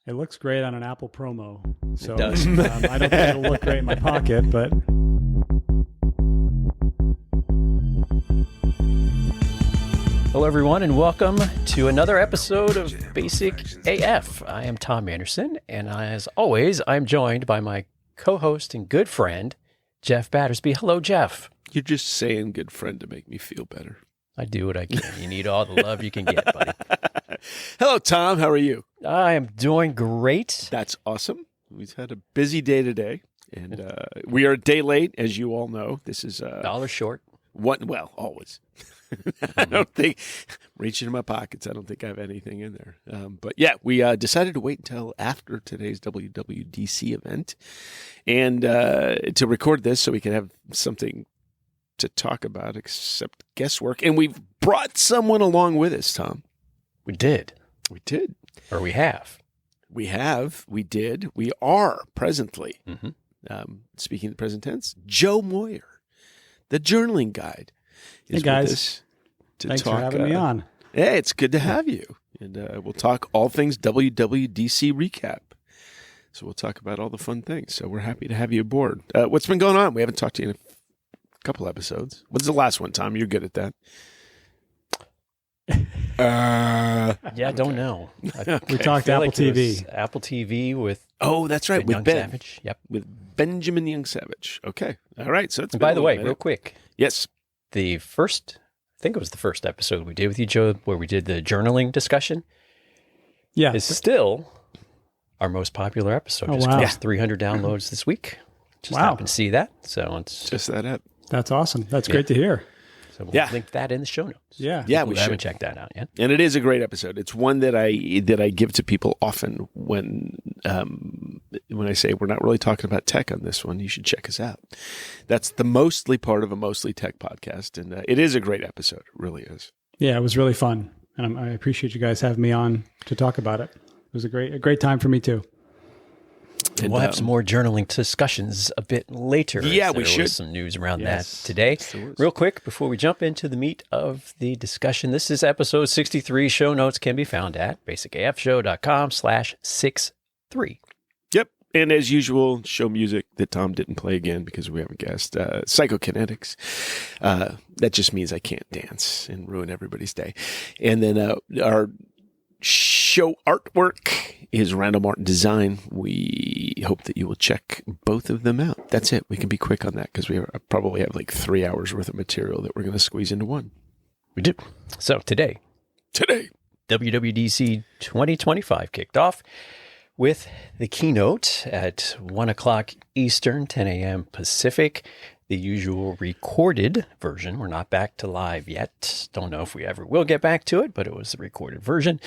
It looks great on an Apple promo. So It does. I don't think it'll look great in my pocket, but... Hello, everyone, and welcome to another episode of Basic AF. I am Tom Anderson, and as always, I'm joined by my co-host and good friend, Jeff Battersby. Hello, Jeff. You're just saying good friend to make me feel better. I do what I can. You need all the love you can get, buddy. Hello, Tom. How are you? I am doing great. That's awesome. We've had a busy day today, and we are a day late, as you all know. This is $1 short. Always. I don't think, reaching in my pockets, I don't think I have anything in there. But yeah, we decided to wait until after today's WWDC event and to record this so we can have something to talk about except guesswork. And we've brought someone along with us, Tom. We did. We did. Or we have. We have. We did. We are presently, speaking in the present tense, Joe Moyer, the journaling guide. Hey, guys. Thanks for having me on. Yeah, it's good to have you. And we'll talk all things WWDC recap. So we'll talk about all the fun things. So we're happy to have you aboard. What's been going on? We haven't talked to you in a couple episodes. What's the last one, Tom? You're good at that. I don't know. We talked Apple TV. Apple TV with that's right, with Young Ben. Savage. Yep. With Benjamin Young Savage. Okay. All right. So it's And by the way, minute. real quick, Yes. I think it was the first episode we did with you, Joe, where we did the journaling discussion. Yeah. Is still our most popular episode. Oh, Just wow. crossed 300 downloads this week. Just Wow. happened to see that. So it's Just that up. That's awesome. That's great to hear. so we'll Yeah. link that in the show notes. Yeah. Yeah, People we who haven't should. checked that out yet. And it is a great episode. It's one that I give to people often when I say we're not really talking about tech on this one. You should check us out. That's the mostly part of a mostly tech podcast, and it is a great episode. It really is. Yeah, it was really fun. And I appreciate you guys having me on to talk about it. It was a great time for me too. And we'll have some more journaling discussions a bit later. Yeah, as we there should. was some news around Yes. that today. there was. Real quick, before we jump into the meat of the discussion, this is episode 63. Show notes can be found at basicafshow.com/63. Yep. And as usual, show music that Tom didn't play again because we have a guest. Psychokinetics. That just means I can't dance and ruin everybody's day. And then our show artwork is Randall Martin Design. We hope that you will check both of them out. That's it. We can be quick on that because we probably have like 3 hours worth of material that we're going to squeeze into one. We do. So today, WWDC 2025 kicked off with the keynote at 1 o'clock Eastern, 10 a.m. Pacific. The usual recorded version. We're not back to live yet. Don't know if we ever will get back to it, but it was the recorded version.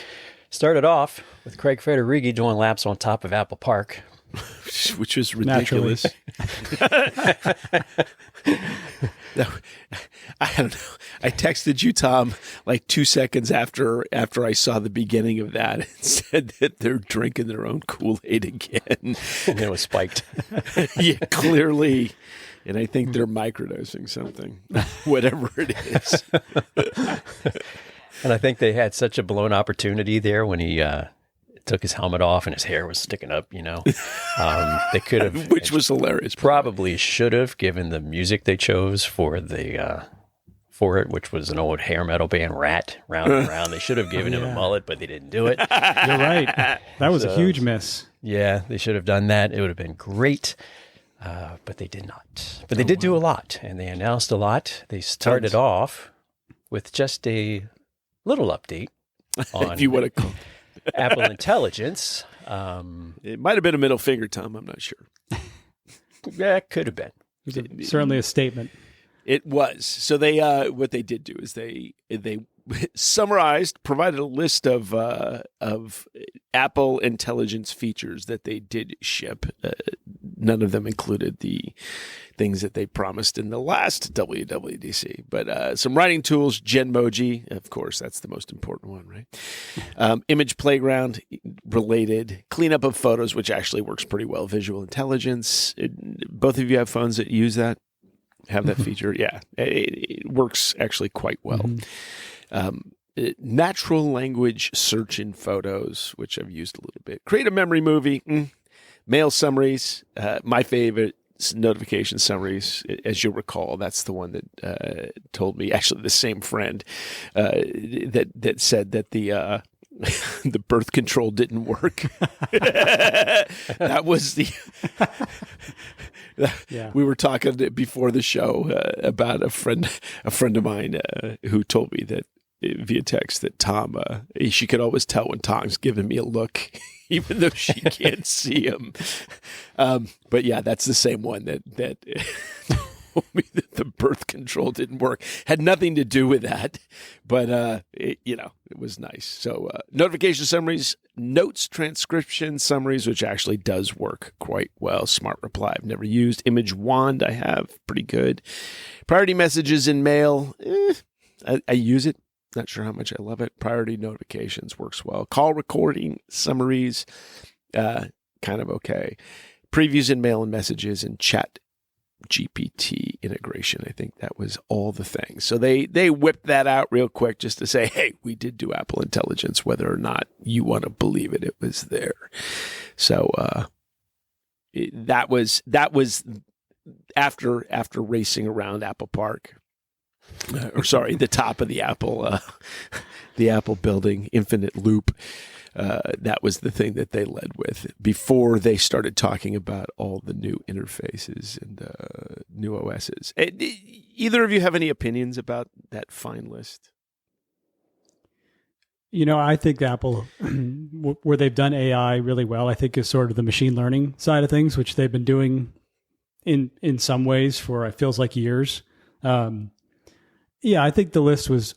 Started off with Craig Federighi doing laps on top of Apple Park. Which was ridiculous. No, I don't know. I texted you, Tom, like 2 seconds after I saw the beginning of that and said that they're drinking their own Kool-Aid again. And it was spiked. Yeah, clearly. And I think they're microdosing something, whatever it is. And I think they had such a blown opportunity there when he took his helmet off and his hair was sticking up, you know. They could have... Which was hilarious. Probably should have, given the music they chose for the for it, which was an old hair metal band, Rat, Round and Round. They should have given him a mullet, but they didn't do it. You're right. That was a huge miss. Yeah, they should have done that. It would have been great, but they did not. But they did do a lot, and they announced a lot. They started off with just a little update on If you want to, Apple Intelligence. it might have been a middle finger, Tom. I'm not sure. Yeah, it could have been. It was certainly a statement. It was. So they what they did do is they summarized, provided a list of Apple Intelligence features that they did ship. None of them included the things that they promised in the last WWDC, but some writing tools, Genmoji, of course, that's the most important one, right? Image Playground related, cleanup of photos, which actually works pretty well. Visual Intelligence. Both of you have phones that use that. Have that feature. Yeah, it works actually quite well. natural language search in photos, which I've used a little bit. Create a memory movie. Mail summaries. My favorite, notification summaries. As you'll recall, that's the one that told me, actually the same friend that said that the the birth control didn't work. That was the we were talking before the show about a friend of mine who told me that via text that Tom, she could always tell when Tom's giving me a look, even though she can't see him. But yeah, that's the same one that told me that the birth control didn't work. Had nothing to do with that, but it was nice. So notification summaries, notes, transcription summaries, which actually does work quite well. Smart reply I've never used. Image wand I have, pretty good. Priority messages in mail, I use it. Not sure how much I love it. Priority notifications works well. Call recording summaries, kind of okay. Previews in mail and messages and chat GPT integration. I think that was all the things. So they whipped that out real quick just to say, hey, we did do Apple Intelligence, whether or not you want to believe it. It was there. So that was after racing around Apple Park. The top of the Apple building, Infinite Loop. That was the thing that they led with before they started talking about all the new interfaces and new OSs. Either of you have any opinions about that fine list? I think Apple, where they've done AI really well, I think is sort of the machine learning side of things, which they've been doing in some ways for, it feels like, years. I think the list was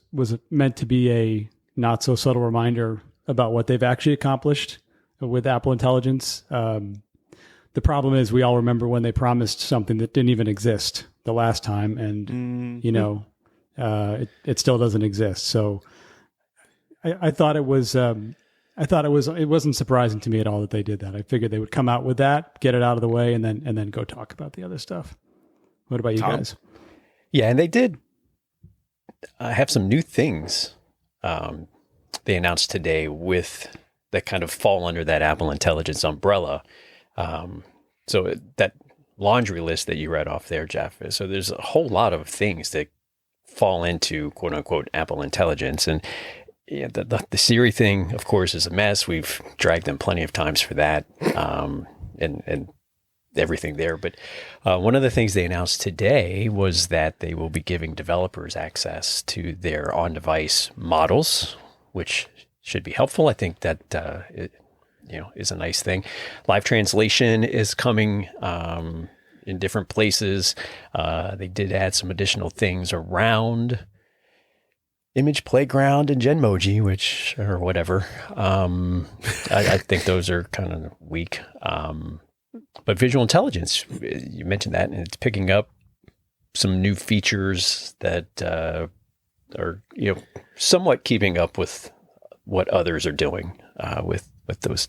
meant to be a not so subtle reminder about what they've actually accomplished with Apple Intelligence. The problem is we all remember when they promised something that didn't even exist the last time, and it still doesn't exist. So I thought it was it wasn't surprising to me at all that they did that. I figured they would come out with that, get it out of the way, and then go talk about the other stuff. What about you guys? Yeah, and they did have some new things they announced today with that kind of fall under that Apple Intelligence umbrella. So that laundry list that you read off there, Jeff, so there's a whole lot of things that fall into quote unquote Apple Intelligence. And the Siri thing, of course, is a mess. We've dragged them plenty of times for that. And everything there. But one of the things they announced today was that they will be giving developers access to their on-device models, which should be helpful. I think that is a nice thing. Live translation is coming in different places. They did add some additional things around Image Playground and Genmoji, which or whatever. I think those are kind of weak. But visual intelligence, you mentioned that, and it's picking up some new features that are, somewhat keeping up with what others are doing with those,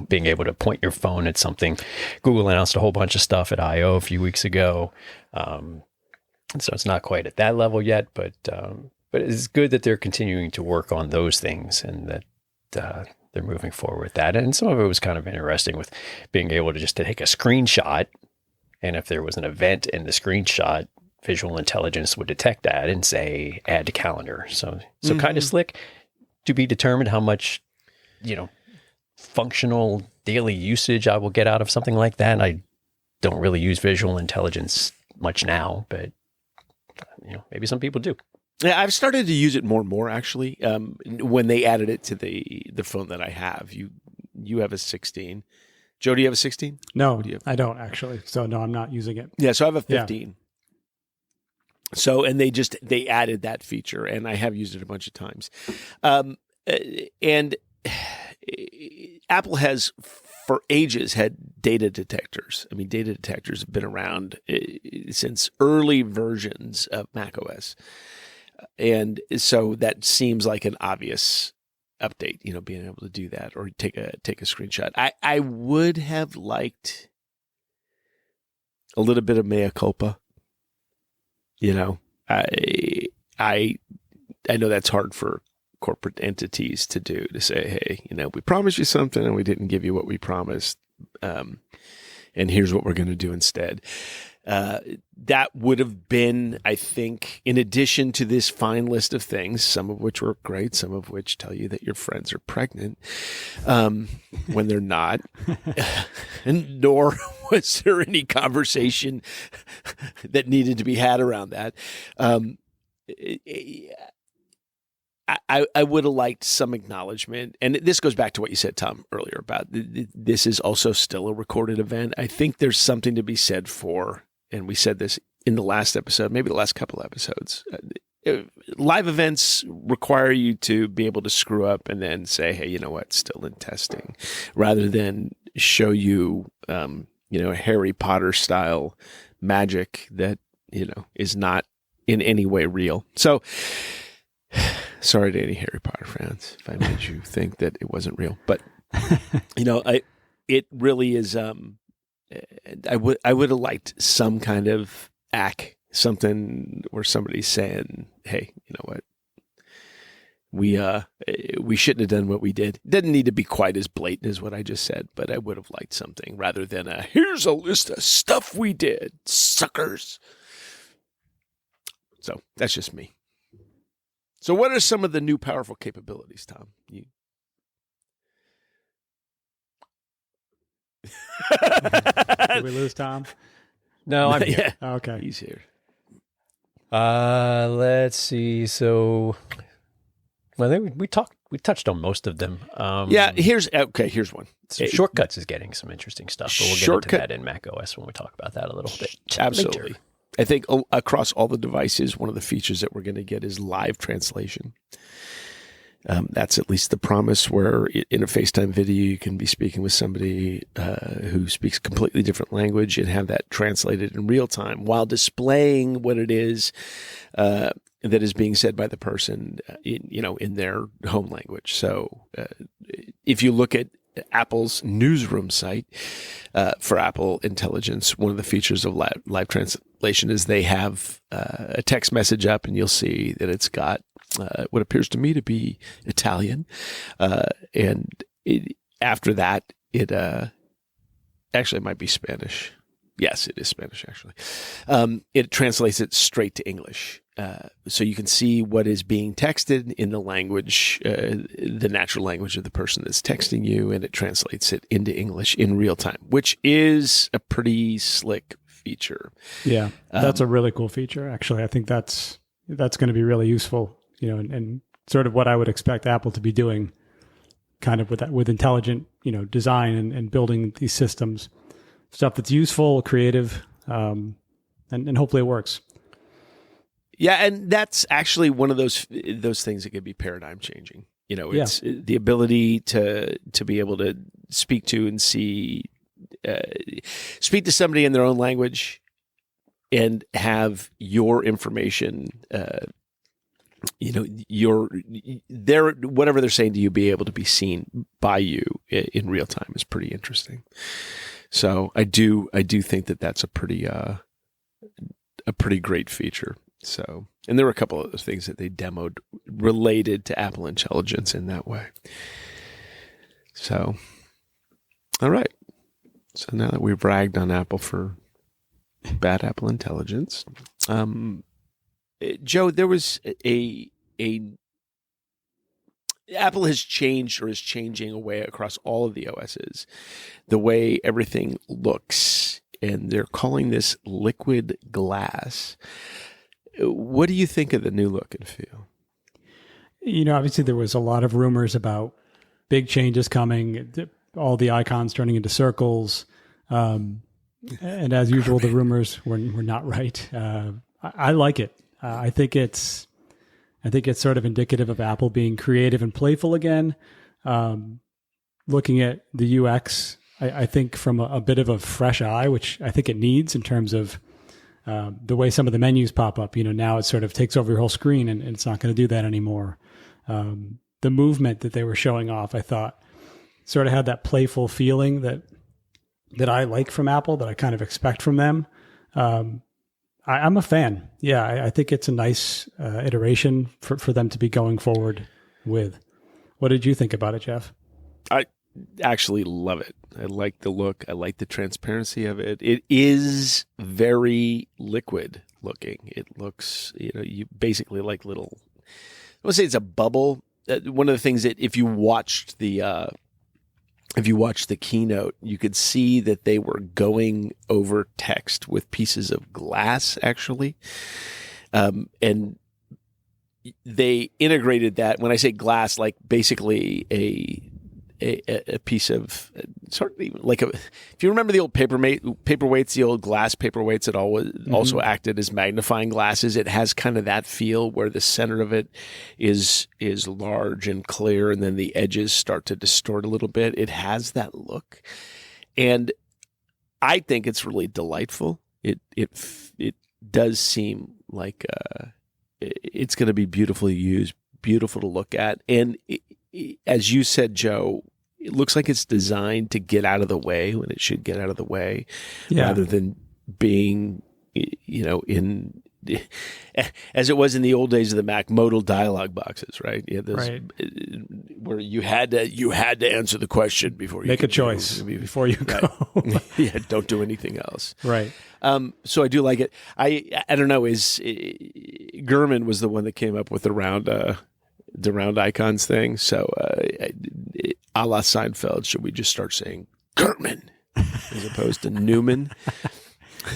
being able to point your phone at something. Google announced a whole bunch of stuff at I/O a few weeks ago. So it's not quite at that level yet, but it's good that they're continuing to work on those things and that they're moving forward with that. And some of it was kind of interesting with being able to just take a screenshot. And if there was an event in the screenshot, visual intelligence would detect that and say, add to calendar. So kind of slick. To be determined how much, functional daily usage I will get out of something like that. I don't really use visual intelligence much now, but maybe some people do. Yeah, I've started to use it more and more, actually. When they added it to the phone that I have, you have a 16. Joe, do you have a 16? No, I don't actually. So no, I'm not using it. Yeah, so I have a 15. Yeah. So, and they added that feature, and I have used it a bunch of times. And Apple has for ages had data detectors. I mean, data detectors have been around since early versions of macOS. And so that seems like an obvious update, being able to do that or take a screenshot. I would have liked a little bit of mea culpa. I know that's hard for corporate entities to do, to say, hey, we promised you something and we didn't give you what we promised. And here's what we're going to do instead. That would have been, I think, in addition to this fine list of things, some of which were great, some of which tell you that your friends are pregnant when they're not, and nor was there any conversation that needed to be had around that. I would have liked some acknowledgement, and this goes back to what you said, Tom, earlier about this is also still a recorded event. I think there's something to be said for, and we said this in the last episode, maybe the last couple episodes, live events require you to be able to screw up and then say, hey, you know what, still in testing, rather than show you, a Harry Potter style magic that, is not in any way real. So, sorry to any Harry Potter fans if I made you think that it wasn't real, but it really is. I would have liked some kind of something where somebody's saying, "Hey, you know what? We shouldn't have done what we did." It doesn't need to be quite as blatant as what I just said, but I would have liked something rather than here's a list of stuff we did, suckers. So that's just me. So what are some of the new powerful capabilities, Tom? Did we lose Tom? No, I'm here. Oh, okay. He's here. Let's see. So, well, we touched on most of them. Here's one. Shortcuts is getting some interesting stuff, but we'll get into that in macOS when we talk about that a little bit. Absolutely. Later. I think across all the devices, one of the features that we're going to get is live translation. That's at least the promise, where in a FaceTime video, you can be speaking with somebody who speaks a completely different language and have that translated in real time while displaying what it is that is being said by the person, in their home language. So if you look at Apple's newsroom site for Apple Intelligence, one of the features of live translation is they have a text message up, and you'll see that it's got what appears to me to be Italian. After that, it actually might be Spanish. Yes, it is Spanish, actually. It translates it straight to English. So you can see what is being texted in the language, the natural language of the person that's texting you, and it translates it into English in real time, which is a pretty slick feature. Yeah, that's a really cool feature. Actually, I think that's going to be really useful, and sort of what I would expect Apple to be doing, kind of with intelligent, design and building these systems, stuff that's useful, creative, and hopefully it works. Yeah, and that's actually one of those things that could be paradigm changing. It's the ability to be able to speak to and speak to somebody in their own language and have your information, whatever they're saying to you, be able to be seen by you in real time is pretty interesting. So I do think that that's a pretty great feature. So, and there were a couple of other things that they demoed related to Apple Intelligence in that way. So, all right. So now that we've ragged on Apple for bad Apple Intelligence, Joe, there was Apple has changed or is changing a way across all of the OSs, the way everything looks, and they're calling this liquid glass. What do you think of the new look and feel? Obviously there was a lot of rumors about big changes coming, all the icons turning into circles. And as usual, the rumors were not right. I like it. I think it's sort of indicative of Apple being creative and playful again. Looking at the UX, I think from a bit of a fresh eye, which I think it needs in terms of the way some of the menus pop up. Now it sort of takes over your whole screen, and it's not going to do that anymore. The movement that they were showing off, I thought, sort of had that playful feeling that I like from Apple, that I kind of expect from them. I'm a fan. Yeah, I think it's a nice iteration for them to be going forward with. What did you think about it, Jeff? I actually love it. I like the look. I like the transparency of it. It is very liquid looking. It looks, you basically like little, I would say it's a bubble. One of the things that if you watched the keynote, you could see that they were going over text with pieces of glass, actually. And they integrated that. When I say glass, like basically a piece of sort of like if you remember the old paperweights, the old glass paperweights that also acted as magnifying glasses. It has kind of that feel where the center of it is large and clear, and then the edges start to distort a little bit. It has that look, and I think it's really delightful. It does seem like it's going to be beautifully used, beautiful to look at, and as you said, Joe, it looks like it's designed to get out of the way when it should get out of the way, rather than being, in as it was in the old days of the Mac, modal dialog boxes, right? Yeah, right. Where you had to answer the question before you make a choice before you go. Yeah, don't do anything else. Right. So I do like it. I don't know. Gurman was the one that came up with the round icons thing. So, a la Seinfeld, should we just start saying Gurman as opposed to Newman?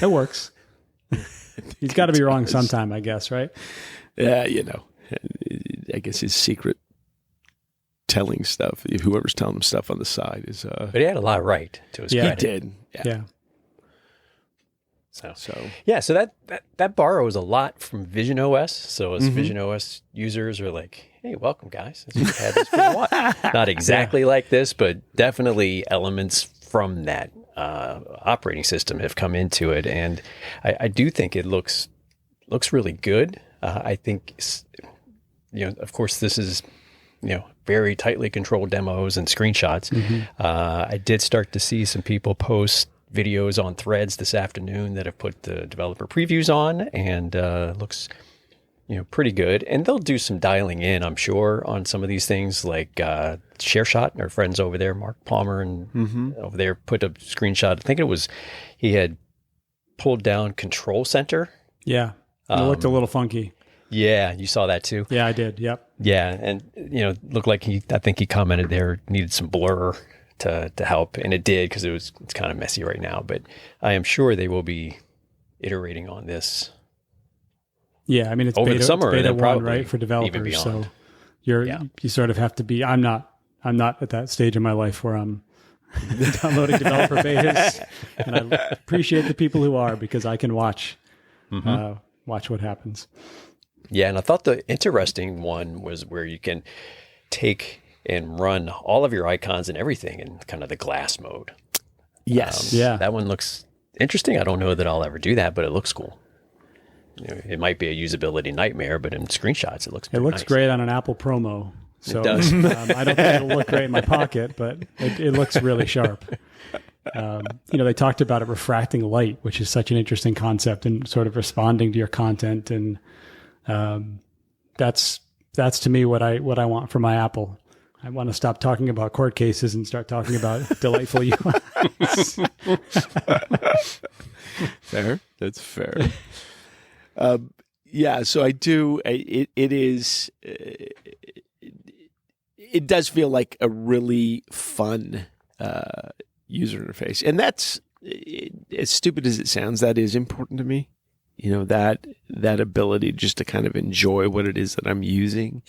It works. He's got to be wrong sometime, I guess, right? Yeah, I guess his secret telling stuff, whoever's telling him stuff on the side is... But he had a lot right to his credit. He did. Yeah. So that borrows a lot from Vision OS. So as Vision OS users are like, hey, welcome guys. We've had this for a while. Not exactly like this, but definitely elements from that operating system have come into it. And I do think it looks really good. I think, of course, this is, very tightly controlled demos and screenshots. I did start to see some people post videos on Threads this afternoon that have put the developer previews on, and looks pretty good. And they'll do some dialing in, I'm sure, on some of these things, like ShareShot. Our friends over there, Mark Palmer and over there, put a screenshot. I think it was he had pulled down Control Center. Yeah, it looked a little funky. Yeah, you saw that too. Yeah, I did. Yep. Yeah, and looked like I think he commented there needed some blur to help, and it did, because it's kind of messy right now. But I am sure they will be iterating on this. Yeah, I mean, it's over beta, the summer, it's beta and one, right, for developers. So you sort of have to be. I'm not at that stage in my life where I'm downloading developer betas, and I appreciate the people who are, because I can watch what happens. Yeah, and I thought the interesting one was where you can take and run all of your icons and everything in kind of the glass mode. Yes. That one looks interesting. I don't know that I'll ever do that, but it looks cool. It might be a usability nightmare, but in screenshots, it looks nice. Great on an Apple promo. So it does. I don't think it'll look great in my pocket, but it looks really sharp. They talked about it refracting light, which is such an interesting concept, and sort of responding to your content. And that's to me what I want for my Apple. I want to stop talking about court cases and start talking about delightful UIs. Fair. That's fair. So I do. It does feel like a really fun user interface, and that's, as stupid as it sounds, that is important to me. That ability just to kind of enjoy what it is that I'm using.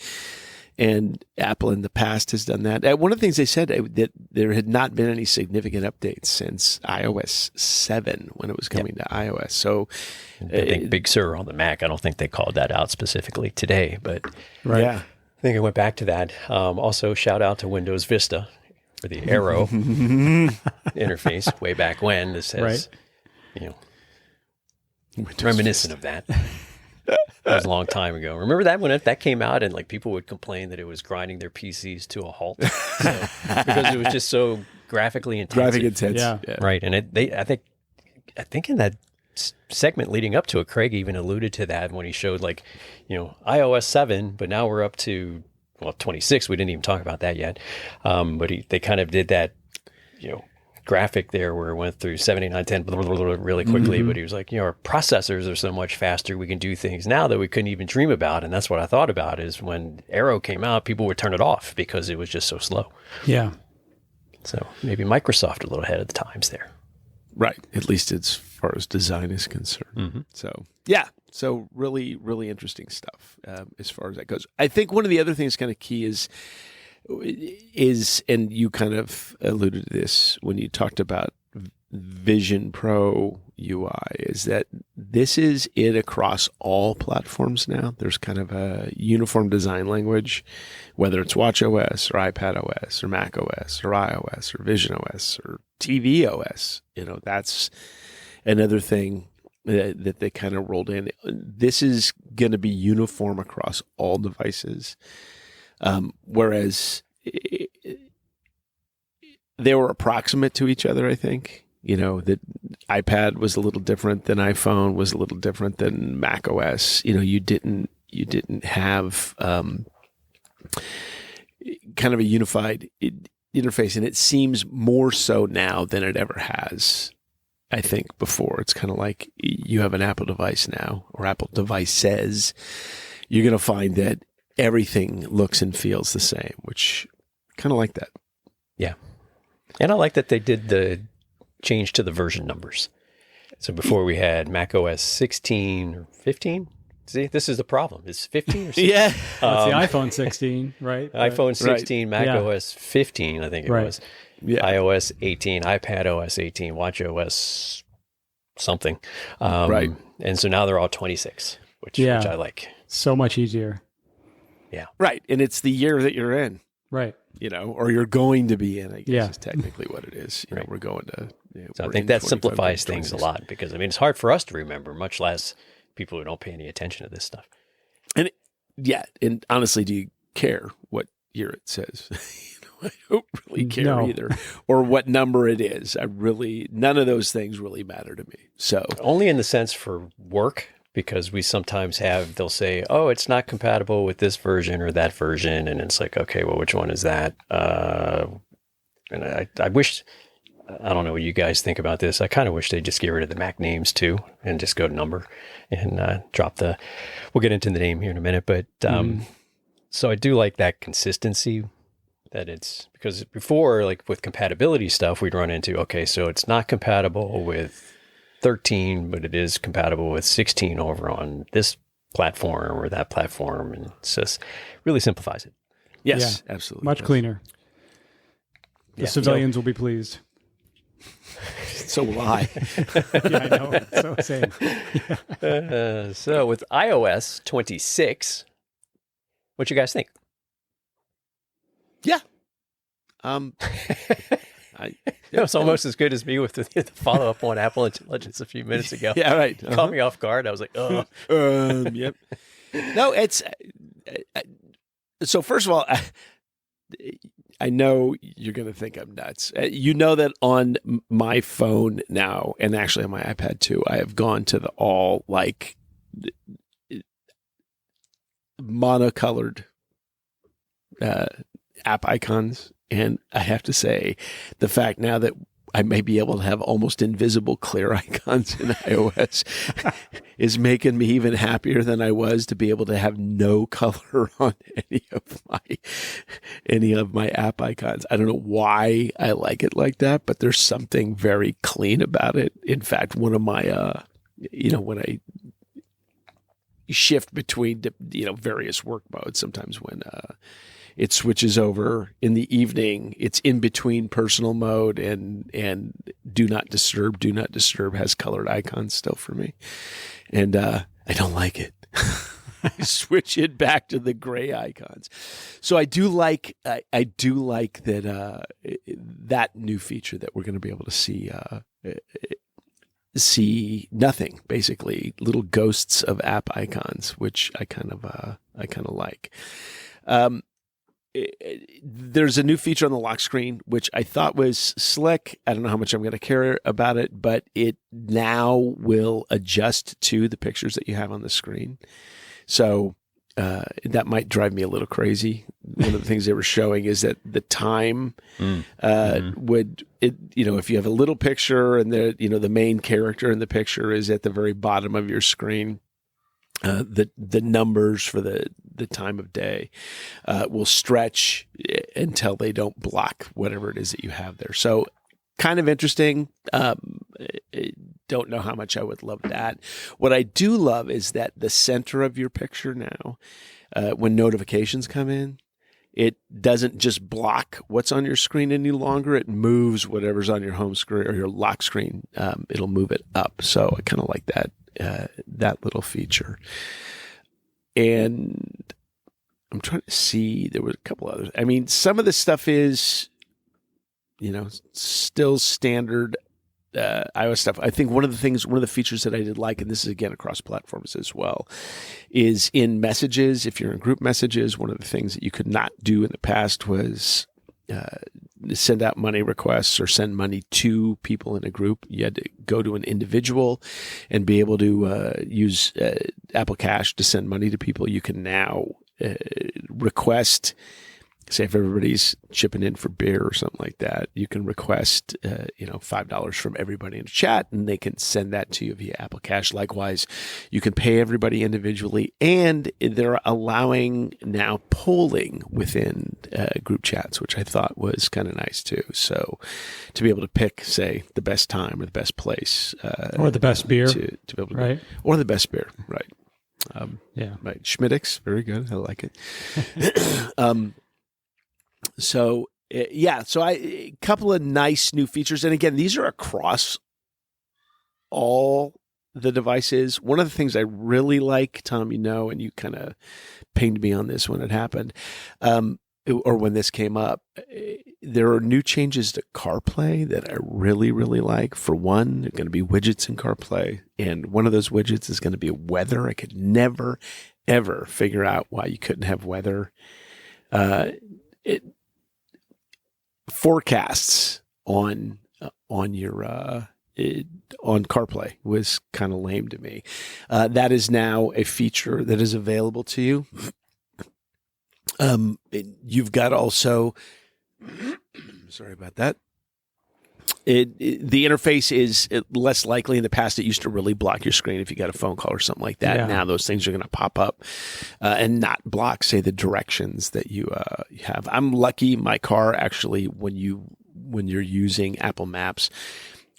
And Apple in the past has done that. One of the things they said, that there had not been any significant updates since iOS 7 when it was coming to iOS. So I think Big Sur on the Mac, I don't think they called that out specifically today, but I think I went back to that. Also, shout out to Windows Vista for the Arrow interface way back when. This has, reminiscent of that. That was a long time ago. Remember that when that came out, and like people would complain that it was grinding their PCs to a halt because it was just so graphically intensive. Yeah. Right. And I think in that segment leading up to it, Craig even alluded to that when he showed iOS 7, but now we're up to 26. We didn't even talk about that yet. But they kind of did that, graphic there where it went through 79, 10 really quickly. But he was like, our processors are so much faster. We can do things now that we couldn't even dream about. And that's what I thought about is when Aero came out, people would turn it off because it was just so slow. Yeah. So maybe Microsoft a little ahead of the times there. Right. At least as far as design is concerned. So, yeah. So really, really interesting stuff as far as that goes. I think one of the other things kind of key is, and you kind of alluded to this when you talked about Vision Pro UI, is that this is it across all platforms now. There's kind of a uniform design language, whether it's watchOS or iPadOS or macOS or iOS or visionOS or tvOS. That's another thing that they kind of rolled in. This is going to be uniform across all devices. Whereas they were approximate to each other, I think. That iPad was a little different than iPhone, was a little different than macOS. You didn't have kind of a unified interface, and it seems more so now than it ever has. I think before it's kind of like you have an Apple device now, or Apple devices. You're going to find that everything looks and feels the same, which kind of like that. Yeah. And I like that they did the change to the version numbers. So before we had macOS 16 or 15. See, this is the problem. It's 15 or 16? Yeah. It's the iPhone 16, right? iPhone 16, right. macOS 15, I think it was. Yeah. iOS 18, iPadOS 18, watchOS something. Right. And so now they're all 26, which I like. So much easier. Yeah. Right. And it's the year that you're in. Right. Or you're going to be in, I guess Yeah. is technically what it is. Right. We're going to. So I think that simplifies things a lot because, it's hard for us to remember, much less people who don't pay any attention to this stuff. And and honestly, do you care what year it says? I don't really care either, or what number it is. None of those things really matter to me. So only in the sense for work, because we sometimes they'll say, oh, it's not compatible with this version or that version. And it's like, okay, well, which one is that? And I wish, I don't know what you guys think about this. I kind of wish they'd just get rid of the Mac names too and just go to number and drop we'll get into the name here in a minute. But so I do like that consistency. That it's because before, like with compatibility stuff, we'd run into, okay, so it's not compatible with 13, but it is compatible with 16 over on this platform or that platform. And it's just really simplifies it. yes, absolutely. Much cleaner. The civilians will be pleased. So will I. Yeah, I know. So same. So with iOS 26, what you guys think? Yeah. It's almost as good as me with the follow-up on Apple Intelligence a few minutes ago. Yeah, right. You caught me off guard. I was like, oh. Yep. No, it's... so first of all, I know you're going to think I'm nuts. You know that on my phone now, and actually on my iPad too, I have gone to the all, like, monocolored app icons. And I have to say, the fact now that I may be able to have almost invisible clear icons in iOS is making me even happier than I was to be able to have no color on any of my app icons. I don't know why I like it like that, but there's something very clean about it. In fact, one of my, when I shift between, various work modes, sometimes when it switches over in the evening, it's in between personal mode and do not disturb. Do not disturb has colored icons still for me. And I don't like it. I switch it back to the gray icons. So I do like that that new feature that we're going to be able to see nothing, basically little ghosts of app icons, which I kind of like. There's a new feature on the lock screen, which I thought was slick. I don't know how much I'm going to care about it, but it now will adjust to the pictures that you have on the screen. So that might drive me a little crazy. One of the things they were showing is that the time would, if you have a little picture and the main character in the picture is at the very bottom of your screen, the numbers for the time of day will stretch until they don't block whatever it is that you have there. So kind of interesting. Don't know how much I would love that. What I do love is that the center of your picture now, when notifications come in, it doesn't just block what's on your screen any longer. It moves whatever's on your home screen or your lock screen. It'll move it up. So I kind of like that little feature. And I'm trying to see, there was a couple others. I mean, some of the stuff is, still standard iOS stuff. I think one of the features that I did like, and this is again across platforms as well, is in messages. If you're in group messages, one of the things that you could not do in the past was send out money requests or send money to people in a group. You had to go to an individual and be able to use Apple Cash to send money to people. You can now request, say if everybody's chipping in for beer or something like that, you can request, $5 from everybody in the chat, and they can send that to you via Apple Cash. Likewise, you can pay everybody individually, and they're allowing now polling within group chats, which I thought was kind of nice too. So to be able to pick, say, the best time or the best place, or the best beer, to be able to, right? Or the best beer, right? Right. Schmiddix, very good. I like it. So a couple of nice new features. And again, these are across all the devices. One of the things I really like, Tom, and you kind of pinged me on this when it happened, or when this came up, there are new changes to CarPlay that I really, really like. For one, there are going to be widgets in CarPlay, and one of those widgets is going to be weather. I could never, ever figure out why you couldn't have weather. Forecasts on your on CarPlay was kind of lame to me. That is now a feature that is available to you. You've got also, sorry about that. The interface is less likely. In the past, it used to really block your screen if you got a phone call or something like that. Yeah. Now those things are going to pop up and not block, say, the directions that you have. I'm lucky. My car actually, when you're using Apple Maps,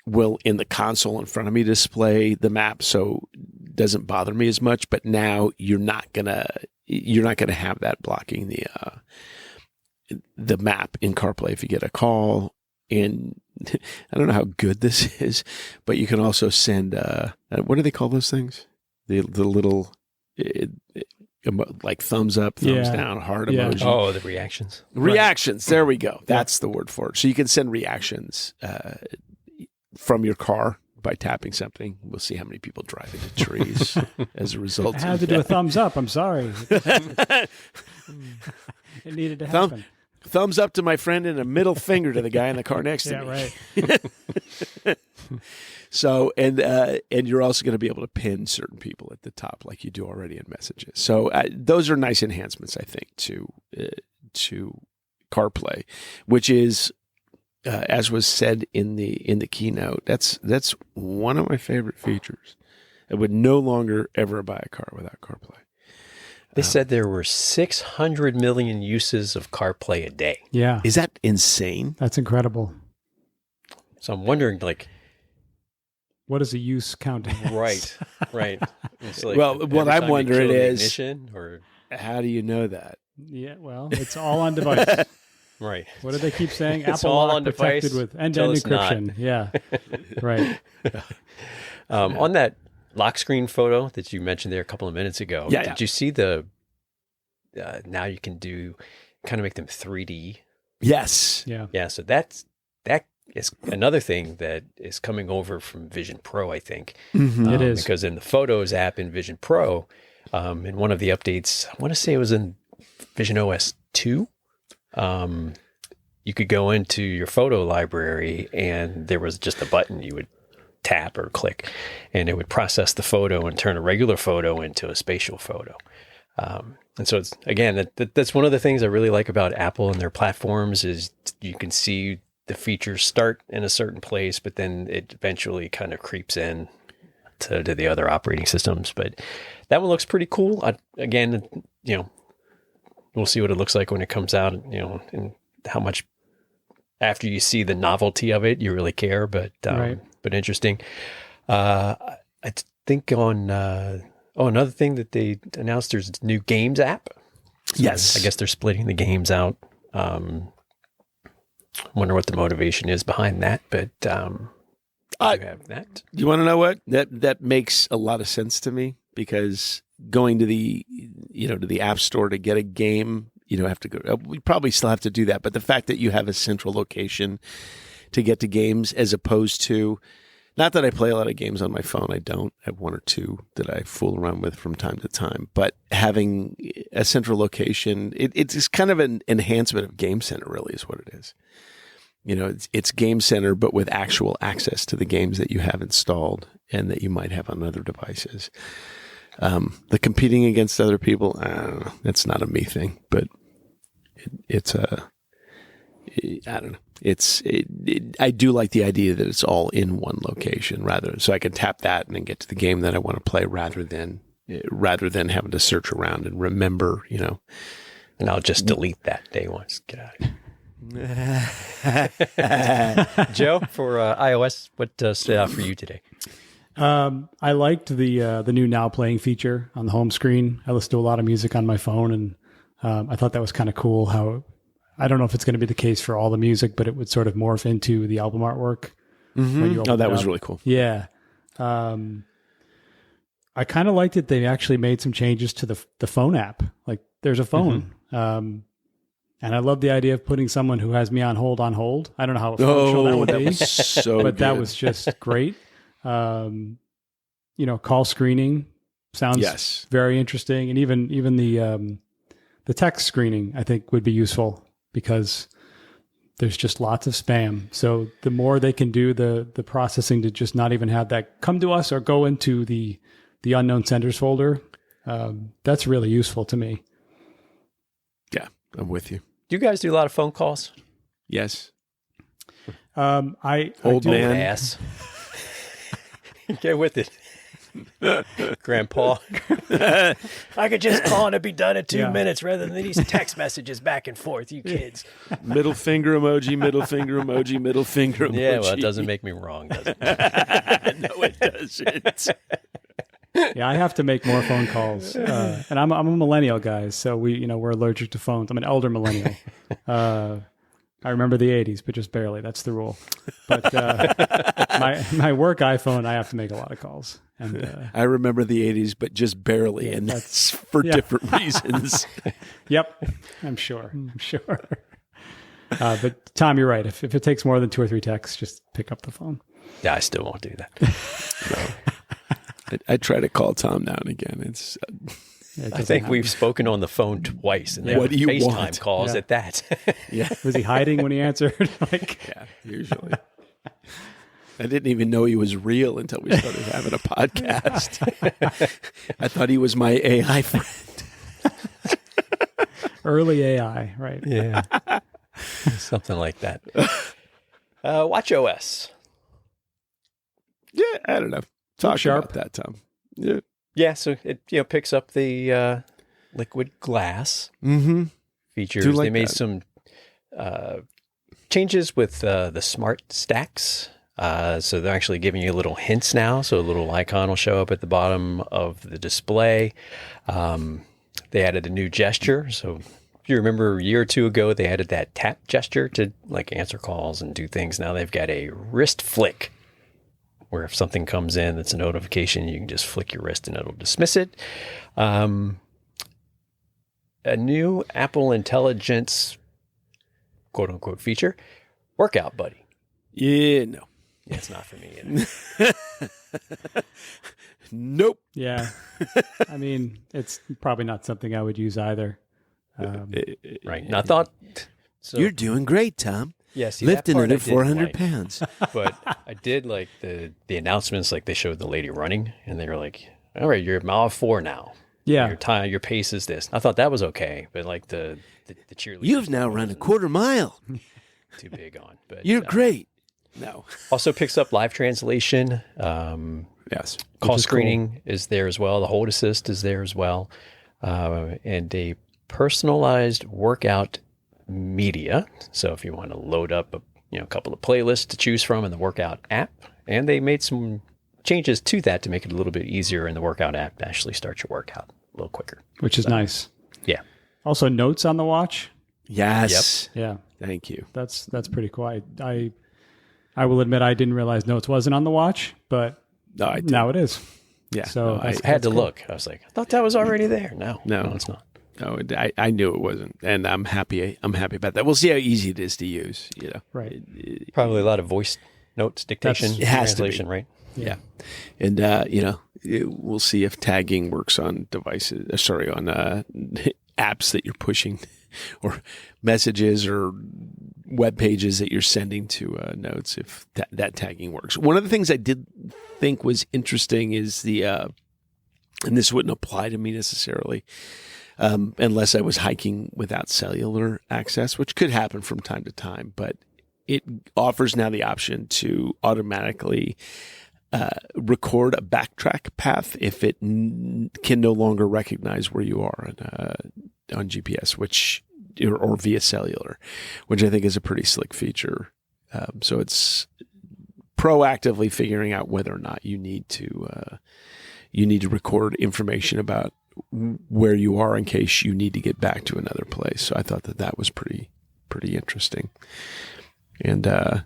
will in the console in front of me display the map, so it doesn't bother me as much. But now you're not gonna have that blocking the map in CarPlay if you get a call. And I don't know how good this is, but you can also send, what do they call those things? The little, like thumbs up, thumbs down, heart emoji. Oh, the reactions. Reactions. There we go. That's the word for it. So you can send reactions from your car by tapping something. We'll see how many people drive into trees as a result. I had to do a thumbs up. I'm sorry. It needed to happen. Thumbs up to my friend and a middle finger to the guy in the car next to me. Right. So, and you're also going to be able to pin certain people at the top like you do already in Messages. So those are nice enhancements, I think, to CarPlay, which is, as was said in the keynote, that's one of my favorite features. I would no longer ever buy a car without CarPlay. They said there were 600 million uses of CarPlay a day. Yeah. Is that insane? That's incredible. So I'm wondering, what is a use count as? Right. It's like well, what I'm wondering is, or how do you know that? Yeah, well, it's all on device. Right. What do they keep saying? It's Apple all Lock on protected device with end-to-end encryption. Yeah. Right. On that lock screen photo that you mentioned there a couple of minutes ago, did you see the now you can do kind of make them 3D? Yes. Yeah. So that is another thing that is coming over from Vision Pro, I think. Mm-hmm. It is. Because in the Photos app in Vision Pro, in one of the updates, I want to say it was in Vision OS 2, you could go into your photo library and there was just a button you would tap or click, and it would process the photo and turn a regular photo into a spatial photo. And so it's, again, that's one of the things I really like about Apple and their platforms is you can see the features start in a certain place, but then it eventually kind of creeps in to the other operating systems. But that one looks pretty cool. Again, we'll see what it looks like when it comes out, and how much after you see the novelty of it, you really care, but interesting. I think on, another thing that they announced, there's a new games app. So Yes. I guess they're splitting the games out. Wonder what the motivation is behind that, but you have that. You want to know what? That makes a lot of sense to me, because going to the App Store to get a game, have to go. We probably still have to do that, but the fact that you have a central location to get to games, as opposed to, not that I play a lot of games on my phone. I don't. I have one or two that I fool around with from time to time. But having a central location, it's kind of an enhancement of Game Center, really, is what it is. It's Game Center, but with actual access to the games that you have installed and that you might have on other devices. The competing against other people, I don't know. That's not a me thing, but I don't know. I do like the idea that it's all in one location, so I can tap that and then get to the game that I want to play, rather than having to search around and remember, And I'll just delete that day once. Get out of here. Joe, for iOS, what stood out for you today? I liked the new Now Playing feature on the home screen. I listen to a lot of music on my phone, and I thought that was kind of cool. How, I don't know if it's going to be the case for all the music, but it would sort of morph into the album artwork. Mm-hmm. Oh, that was really cool. Yeah. I kind of liked it. They actually made some changes to the phone app. Like, there's a phone. And I love the idea of putting someone who has me on hold. I don't know how functional that would be, but that was just great. Call screening sounds very interesting, and even the text screening I think would be useful, because there's just lots of spam. So the more they can do the processing to just not even have that come to us or go into the unknown senders folder, that's really useful to me. Yeah, I'm with you. Do you guys do a lot of phone calls? Yes. Old man ass. Get with it, Grandpa. I could just call and it'd be done in 2 minutes rather than these text messages back and forth. You kids. Middle finger emoji, middle finger emoji, middle finger emoji. Yeah, well, it doesn't make me wrong, does it? No, it doesn't. Yeah, I have to make more phone calls, and I'm a millennial, guys. So we're allergic to phones. I'm an elder millennial. I remember the 80s, but just barely. That's the rule. But my work iPhone, I have to make a lot of calls. And I remember the 80s, but just barely, and that's for different reasons. Yep, I'm sure. But Tom, you're right. If it takes more than 2 or 3 texts, just pick up the phone. Yeah, I still won't do that. I try to call Tom now and again. I think we've spoken on the phone twice, and they were FaceTime calls at that. Yeah, was he hiding when he answered? Yeah, usually. I didn't even know he was real until we started having a podcast. I thought he was my AI friend. Early AI, right? Yeah, something like that. WatchOS. Yeah, I don't know. Talk about that, Tom. Yeah. Yeah, so it picks up the liquid glass features. Like they made some changes with the smart stacks. So they're actually giving you little hints now. So a little icon will show up at the bottom of the display. They added a new gesture. So if you remember a year or two ago, they added that tap gesture to answer calls and do things. Now they've got a wrist flick, where if something comes in that's a notification, you can just flick your wrist and it'll dismiss it. A new Apple Intelligence, quote unquote, feature, Workout Buddy. Yeah, no. Yeah, it's not for me either. Nope. Yeah. I mean, it's probably not something I would use either. Right. And I thought... So, you're doing great, Tom. Yeah, see, lifting under 400 pounds. But I did like the announcements, like they showed the lady running, and they were like, all right, you're at mile 4 now. Your your pace is this. I thought that was okay, but like the cheerleader. You've now run a quarter mile. Too big on. But You're great. No. Also picks up live translation. Yes. Call screening is there as well. The hold assist is there as well. And a personalized workout media. So if you want to load up a couple of playlists to choose from in the workout app, and they made some changes to that to make it a little bit easier in the workout app to actually start your workout a little quicker. Which is nice. Yeah. Also notes on the watch. Yes. Yep. Yeah. Thank you. That's pretty cool. I will admit I didn't realize notes wasn't on the watch, but now it is. Yeah. So I had to look. I was like, I thought that was already there. No, it's not. No, I knew it wasn't, and I'm happy. I'm happy about that. We'll see how easy it is to use. Right. Probably a lot of voice notes, dictation, it has to be. translation, right? Yeah. And we'll see if tagging works on devices. On apps that you're pushing, or messages or web pages that you're sending to notes. If that tagging works. One of the things I did think was interesting is and this wouldn't apply to me necessarily. Unless I was hiking without cellular access, which could happen from time to time, but it offers now the option to automatically record a backtrack path if it can no longer recognize where you are on GPS, or via cellular, which I think is a pretty slick feature. So it's proactively figuring out whether or not you need to record information about where you are in case you need to get back to another place. So I thought that was pretty interesting. And I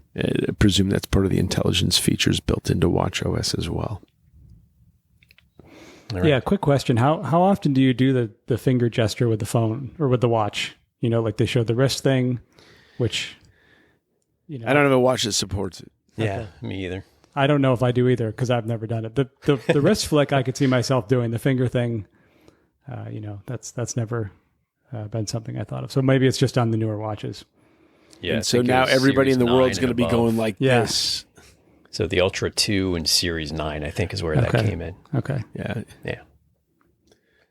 presume that's part of the intelligence features built into watchOS as well. Right. Yeah, quick question. How often do you do the finger gesture with the phone or with the watch? Like they showed the wrist thing, which I don't have a watch that supports it. Yeah, me either. I don't know if I do either because I've never done it. The wrist flick I could see myself doing. The finger thing, that's never been something I thought of. So maybe it's just on the newer watches. Yeah. And so now everybody in the world's going to be going like this. So the Ultra 2 and Series 9, I think, is where that came in. Okay. Yeah. Yeah.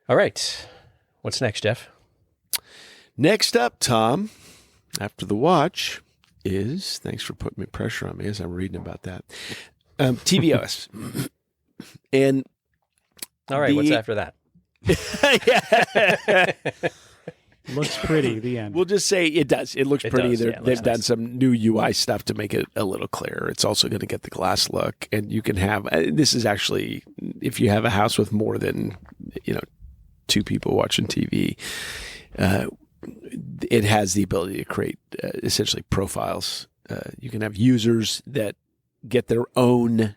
All right. What's next, Jeff? Next up, Tom, after the watch is, thanks for putting pressure on me as I'm reading about that, tvOS. And all right, what's after that? Looks pretty, the end. We'll just say it does. It looks pretty. Does, They've done some new UI stuff to make it a little clearer. It's also going to get the glass look. And you can have, this is actually, if you have a house with more than, 2 people watching TV, it has the ability to create essentially profiles. You can have users that get their own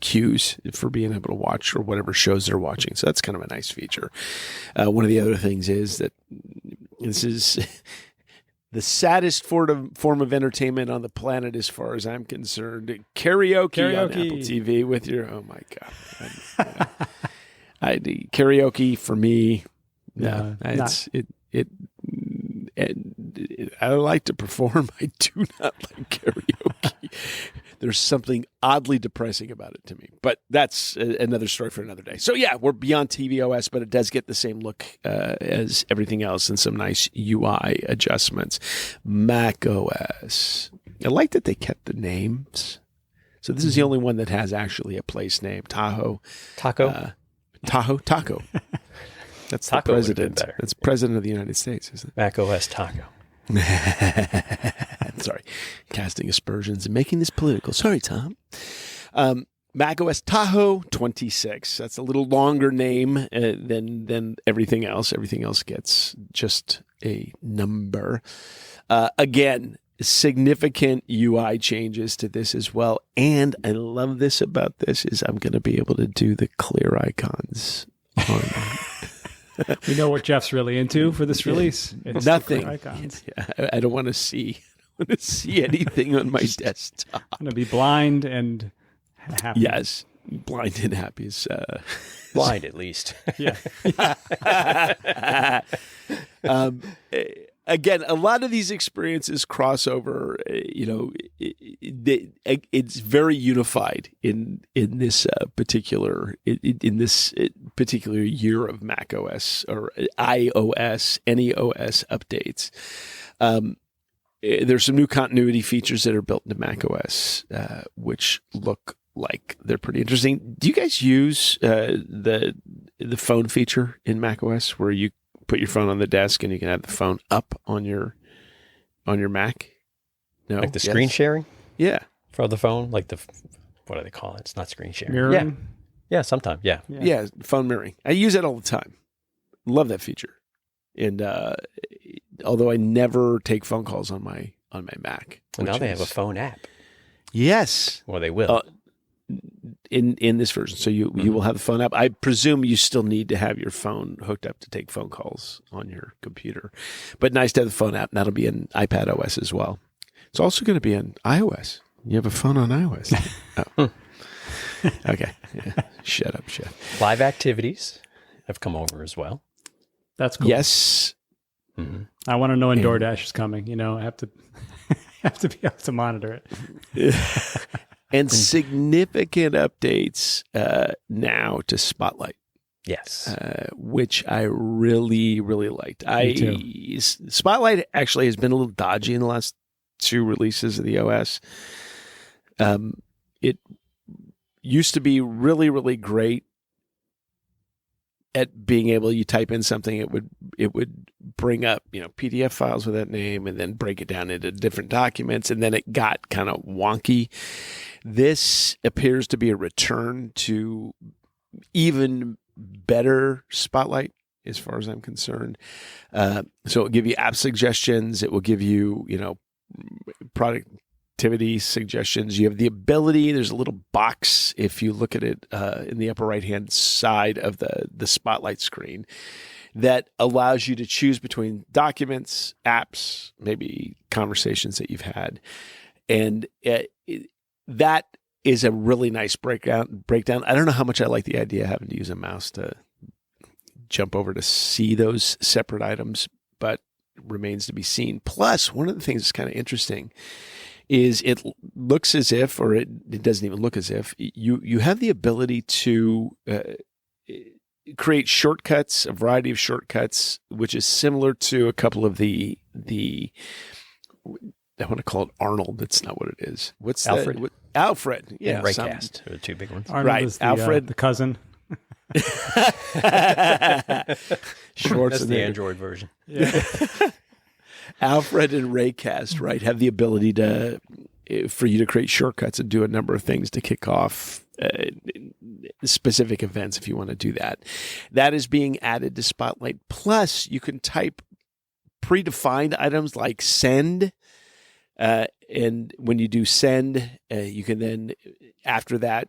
cues for being able to watch or whatever shows they're watching. So that's kind of a nice feature. One of the other things is that this is the saddest form of entertainment on the planet as far as I'm concerned. Karaoke. On Apple TV with your, oh my God. Karaoke for me, I like to perform. I do not like karaoke. There's something oddly depressing about it to me. But that's another story for another day. So yeah, we're beyond tvOS, but it does get the same look as everything else and some nice UI adjustments. macOS. I like that they kept the names. So this is the only one that has actually a place name. Tahoe. Taco? Taco. That's Taco the president. better. That's president of the United States, isn't it? macOS Taco. Sorry, casting aspersions and making this political. Sorry, Tom. macOS Tahoe 26. That's a little longer name than everything else. Everything else gets just a number. Again, significant UI changes to this as well. And I love this about this is I'm going to be able to do the clear icons on We know what Jeff's really into for this release. It's nothing. Icons. Yeah, I don't want to see anything on my desktop. I'm going to be blind and happy. Yes, blind and happy is Blind, at least. Yeah. again, a lot of these experiences cross over. It's very unified in this particular year of macOS or iOS, any OS updates. There's some new continuity features that are built into macOS, which look like they're pretty interesting. Do you guys use the phone feature in macOS where you put your phone on the desk and you can have the phone up on your Mac? No, like the screen sharing? Yeah, for the phone, like what do they call it? It's not screen sharing. Mirroring? Yeah, sometimes. Yeah, phone mirroring. I use it all the time. Love that feature. And although I never take phone calls on my Mac. Well, now they have a phone app. Yes. Well, they will. In this version. So you will have the phone app. I presume you still need to have your phone hooked up to take phone calls on your computer. But nice to have the phone app. And that'll be in iPadOS as well. It's also going to be in iOS. You have a phone on iOS. Oh. Okay. Yeah. Shut up, Chef. Live activities have come over as well. That's cool. Yes. Mm-hmm. I want to know when DoorDash is coming. I have to be able to monitor it. And significant updates now to Spotlight. Yes. Which I really, really liked. Me too. Spotlight actually has been a little dodgy in the last 2 releases of the OS. It used to be really, really great at being able, you type in something, it would bring up, PDF files with that name and then break it down into different documents. And then it got kind of wonky. This appears to be a return to even better Spotlight as far as I'm concerned. So it'll give you app suggestions. It will give you, productivity suggestions. You have the ability, there's a little box if you look at it in the upper right-hand side of the Spotlight screen that allows you to choose between documents, apps, maybe conversations that you've had. And that is a really nice breakdown. I don't know how much I like the idea of having to use a mouse to jump over to see those separate items, but it remains to be seen. Plus, one of the things that's kind of interesting is it looks as if, or it doesn't even look as if, you have the ability to create shortcuts, a variety of shortcuts, which is similar to a couple of the I want to call it Arnold. That's not what it is. What's Alfred? That? Alfred. Yeah. And Raycast are the 2 big ones. Arnold Right. is Alfred. the cousin. Schwartz. That's the Android version. Yeah. Alfred and Raycast, right, have the ability for you to create shortcuts and do a number of things to kick off specific events if you want to do that. That is being added to Spotlight. Plus, you can type predefined items like send. And when you do send, you can then, after that,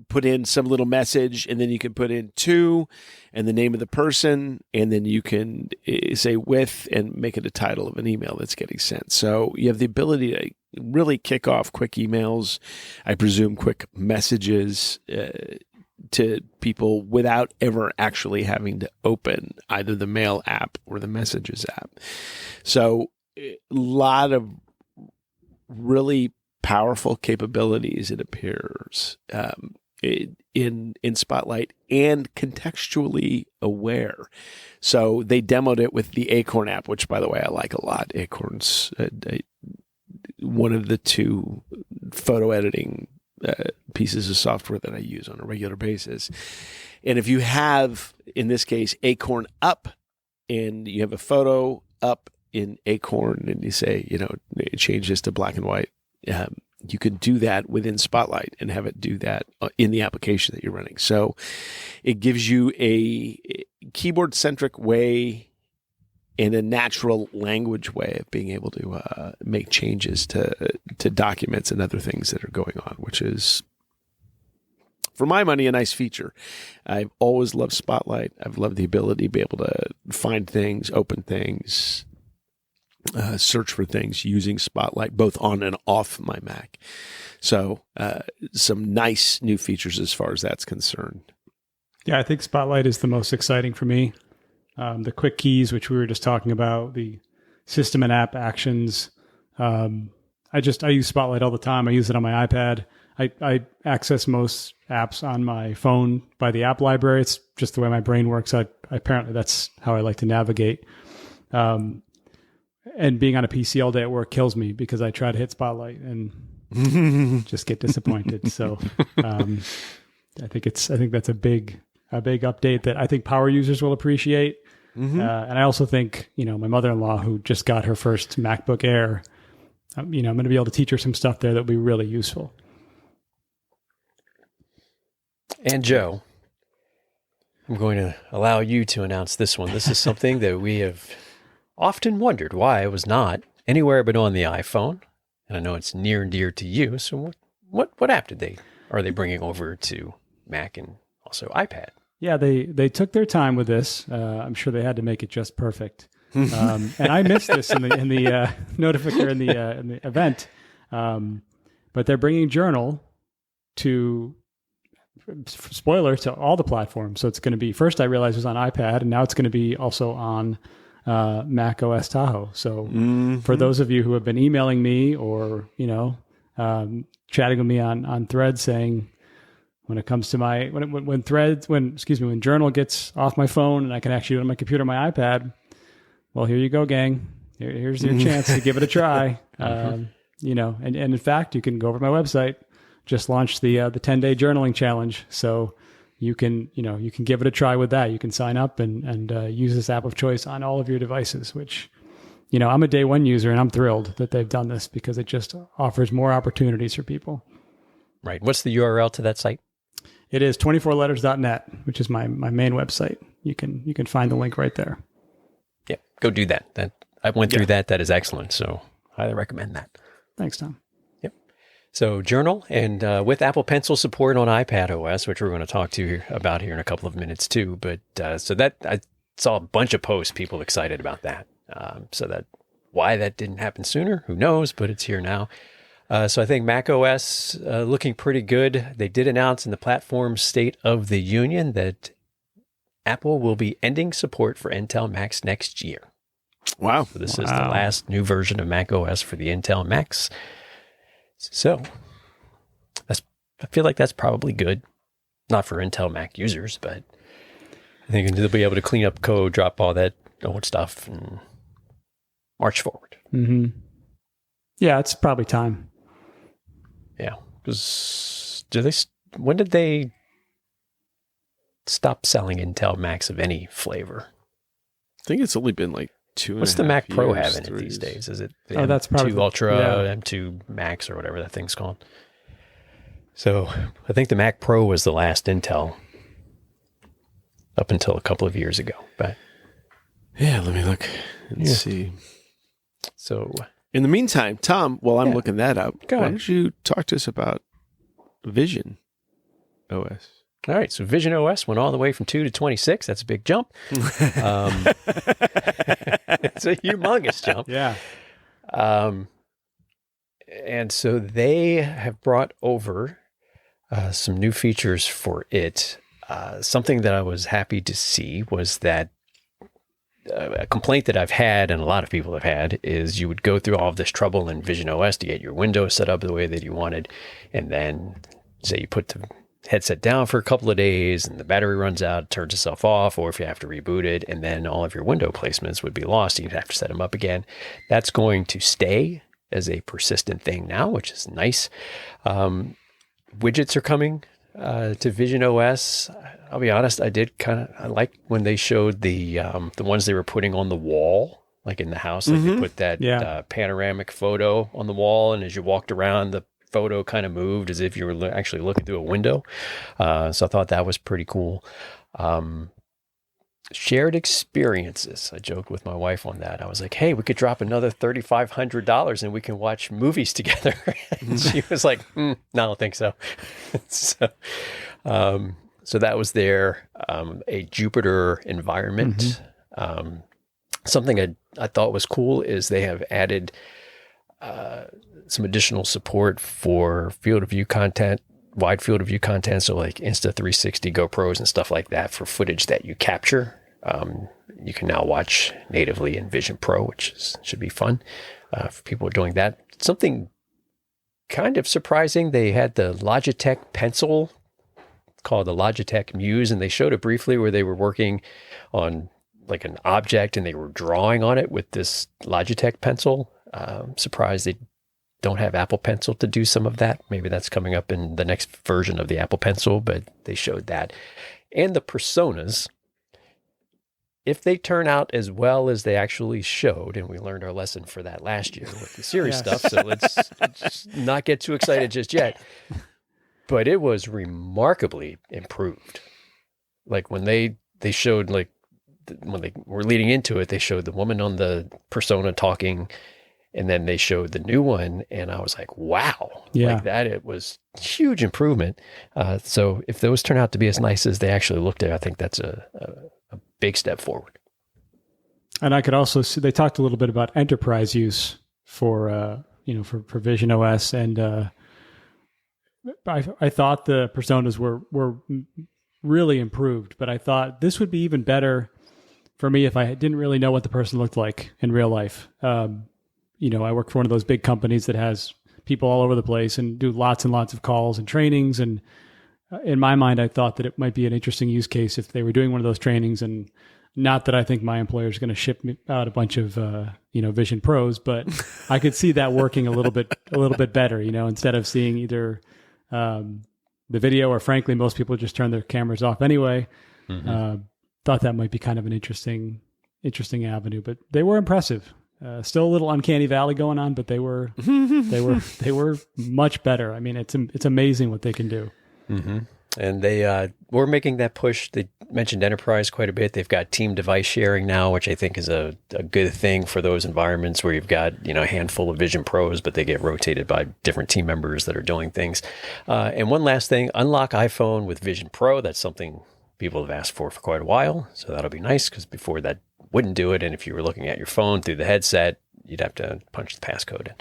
put in some little message, and then you can put in to and the name of the person, and then you can say with and make it a title of an email that's getting sent. So you have the ability to really kick off quick emails, I presume quick messages to people without ever actually having to open either the Mail app or the Messages app. So a lot of really powerful capabilities, it appears, in Spotlight, and contextually aware. So they demoed it with the Acorn app, which, by the way, I like a lot. Acorn's one of the 2 photo editing pieces of software that I use on a regular basis. And if you have, in this case, Acorn up, and you have a photo up in Acorn, and you say, change this to black and white, you can do that within Spotlight and have it do that in the application that you're running. So it gives you a keyboard-centric way and a natural language way of being able to make changes to documents and other things that are going on, which is, for my money, a nice feature. I've always loved Spotlight. I've loved the ability to be able to find things, open things, search for things using Spotlight, both on and off my Mac. So some nice new features as far as that's concerned. Yeah, I think Spotlight is the most exciting for me. the quick keys, which we were just talking about, the system and app actions. I use Spotlight all the time. I use it on my iPad. I access most apps on my phone by the app library. It's just the way my brain works. Apparently that's how I like to navigate. And being on a PC all day at work kills me because I try to hit Spotlight and just get disappointed. So I think that's a big update that I think power users will appreciate. And I also think, my mother-in-law, who just got her first MacBook Air, I'm going to be able to teach her some stuff there that will be really useful. And Joe, I'm going to allow you to announce this one. This is something that we have often wondered why it was not anywhere but on the iPhone. And I know it's near and dear to you. So what app are they bringing over to Mac and also iPad? Yeah, they took their time with this. I'm sure they had to make it just perfect. And I missed this in the notification in the event. But they're bringing Journal to, spoiler, to all the platforms. So it's going to be, first I realized it was on iPad, and now it's going to be also on macOS Tahoe. So for those of you who have been emailing me or chatting with me on Threads saying, when it comes to when Journal gets off my phone and I can actually do it on my computer, my iPad, well, here you go, gang. Here's your chance to give it a try. And in fact, you can go over to my website. Just launched the 10-day journaling challenge, so you can give it a try with that. You can sign up and use this app of choice on all of your devices. Which, I'm a day one user, and I'm thrilled that they've done this because it just offers more opportunities for people. Right. What's the URL to that site? It is 24letters.net, which is my main website. You can find the link right there. Yeah, go do that. I went through that. That is excellent. So highly recommend that. Thanks, Tom. Yep. So Journal, and with Apple Pencil support on iPadOS, which we're going to talk about here in a couple of minutes too. But so that I saw a bunch of posts, people excited about that. So that why that didn't happen sooner, who knows? But it's here now. So I think macOS looking pretty good. They did announce in the platform State of the Union that Apple will be ending support for Intel Macs next year. Wow. So this is the last new version of macOS for the Intel Macs. So I feel like that's probably good. Not for Intel Mac users, but I think they'll be able to clean up code, drop all that old stuff, and march forward. Mm-hmm. Yeah, it's probably time. Yeah, because when did they stop selling Intel Macs of any flavor? I think it's only been like 2.5 What's the Mac Pro years, having it these days? Is it the that's probably M2 Ultra, M2 Max, or whatever that thing's called? So I think the Mac Pro was the last Intel up until a couple of years ago. But yeah, let me look and see. So in the meantime, Tom, while I'm looking that up, Go why ahead. don't you talk to us about Vision OS? All right, so Vision OS went all the way from 2 to 26. That's a big jump. It's a humongous jump. Yeah. And so they have brought over some new features for it. Something that I was happy to see was that a complaint that I've had, and a lot of people have had, is you would go through all of this trouble in Vision OS to get your Windows set up the way that you wanted, and then say you put the headset down for a couple of days and the battery runs out, it turns itself off, or if you have to reboot it, and then all of your window placements would be lost. You'd have to set them up again. That's going to stay as a persistent thing now, which is nice. Widgets are coming to Vision OS. I'll be honest, I like when they showed the ones they were putting on the wall, like in the house. Like they put that panoramic photo on the wall, and as you walked around, the photo kind of moved as if you were actually looking through a window. So I thought that was pretty cool. Shared experiences. I joked with my wife on that. I was like, hey, we could drop another $3,500 and we can watch movies together. And she was like, no, I don't think so. So that was there. A Jupyter environment. Something I thought was cool is they have added some additional support for field of view content, wide field of view content. So like Insta360 GoPros and stuff like that for footage that you capture. you can now watch natively in Vision Pro, should be fun for people doing that. Something kind of surprising, they had the Logitech pencil called the Logitech Muse, and they showed it briefly where they were working on like an object and they were drawing on it with this Logitech pencil. Surprised they don't have Apple Pencil to do some of that. Maybe that's coming up in the next version of the Apple Pencil, but they showed that. And the personas, if they turn out as well as they actually showed, and we learned our lesson for that last year with the Siri stuff, so let's not get too excited just yet. But it was remarkably improved. Like when they showed, like when they were leading into it, they showed the woman on the persona talking, and then they showed the new one, and I was like, wow. Yeah. Like that, it was huge improvement. So if those turn out to be as nice as they actually looked at, I think that's a big step forward. And I could also see, they talked a little bit about enterprise use for Vision OS. And I thought the personas were really improved, but I thought this would be even better for me if I didn't really know what the person looked like in real life. I work for one of those big companies that has people all over the place and do lots and lots of calls and trainings. And in my mind, I thought that it might be an interesting use case if they were doing one of those trainings. And not that I think my employer is going to ship me out a bunch of, Vision Pros, but I could see that working a little bit better, instead of seeing either the video or frankly, most people just turn their cameras off anyway. Mm-hmm. Thought that might be kind of an interesting avenue, but they were impressive. Still a little uncanny valley going on, but they were much better. I mean, it's amazing what they can do. Mm-hmm. And they were making that push. They mentioned enterprise quite a bit. They've got team device sharing now, which I think is a good thing for those environments where you've got a handful of Vision Pros, but they get rotated by different team members that are doing things. And one last thing, unlock iPhone with Vision Pro. That's something people have asked for quite a while. So that'll be nice because before that wouldn't do it. And if you were looking at your phone through the headset, you'd have to punch the passcode in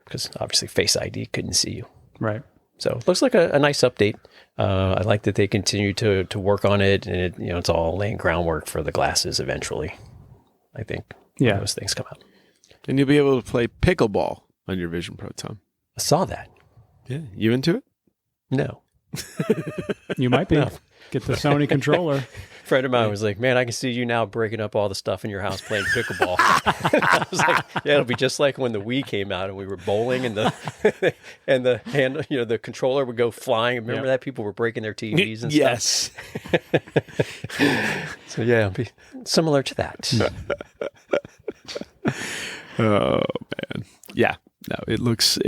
because obviously Face ID couldn't see you. Right. So it looks like a nice update. I like that they continue to work on it, and it's all laying groundwork for the glasses eventually, I think. Yeah. When those things come out. And you'll be able to play pickleball on your Vision Pro, Tom. I saw that. Yeah. You into it? No. You might be. No. Get the Sony controller. A friend of mine was like, man, I can see you now breaking up all the stuff in your house playing pickleball. I was like, yeah, it'll be just like when the Wii came out and we were bowling and the and the hand, the controller would go flying. Remember that? People were breaking their TVs and yes. stuff. So yeah, it'll be similar to that. Oh man. Yeah. No, it looks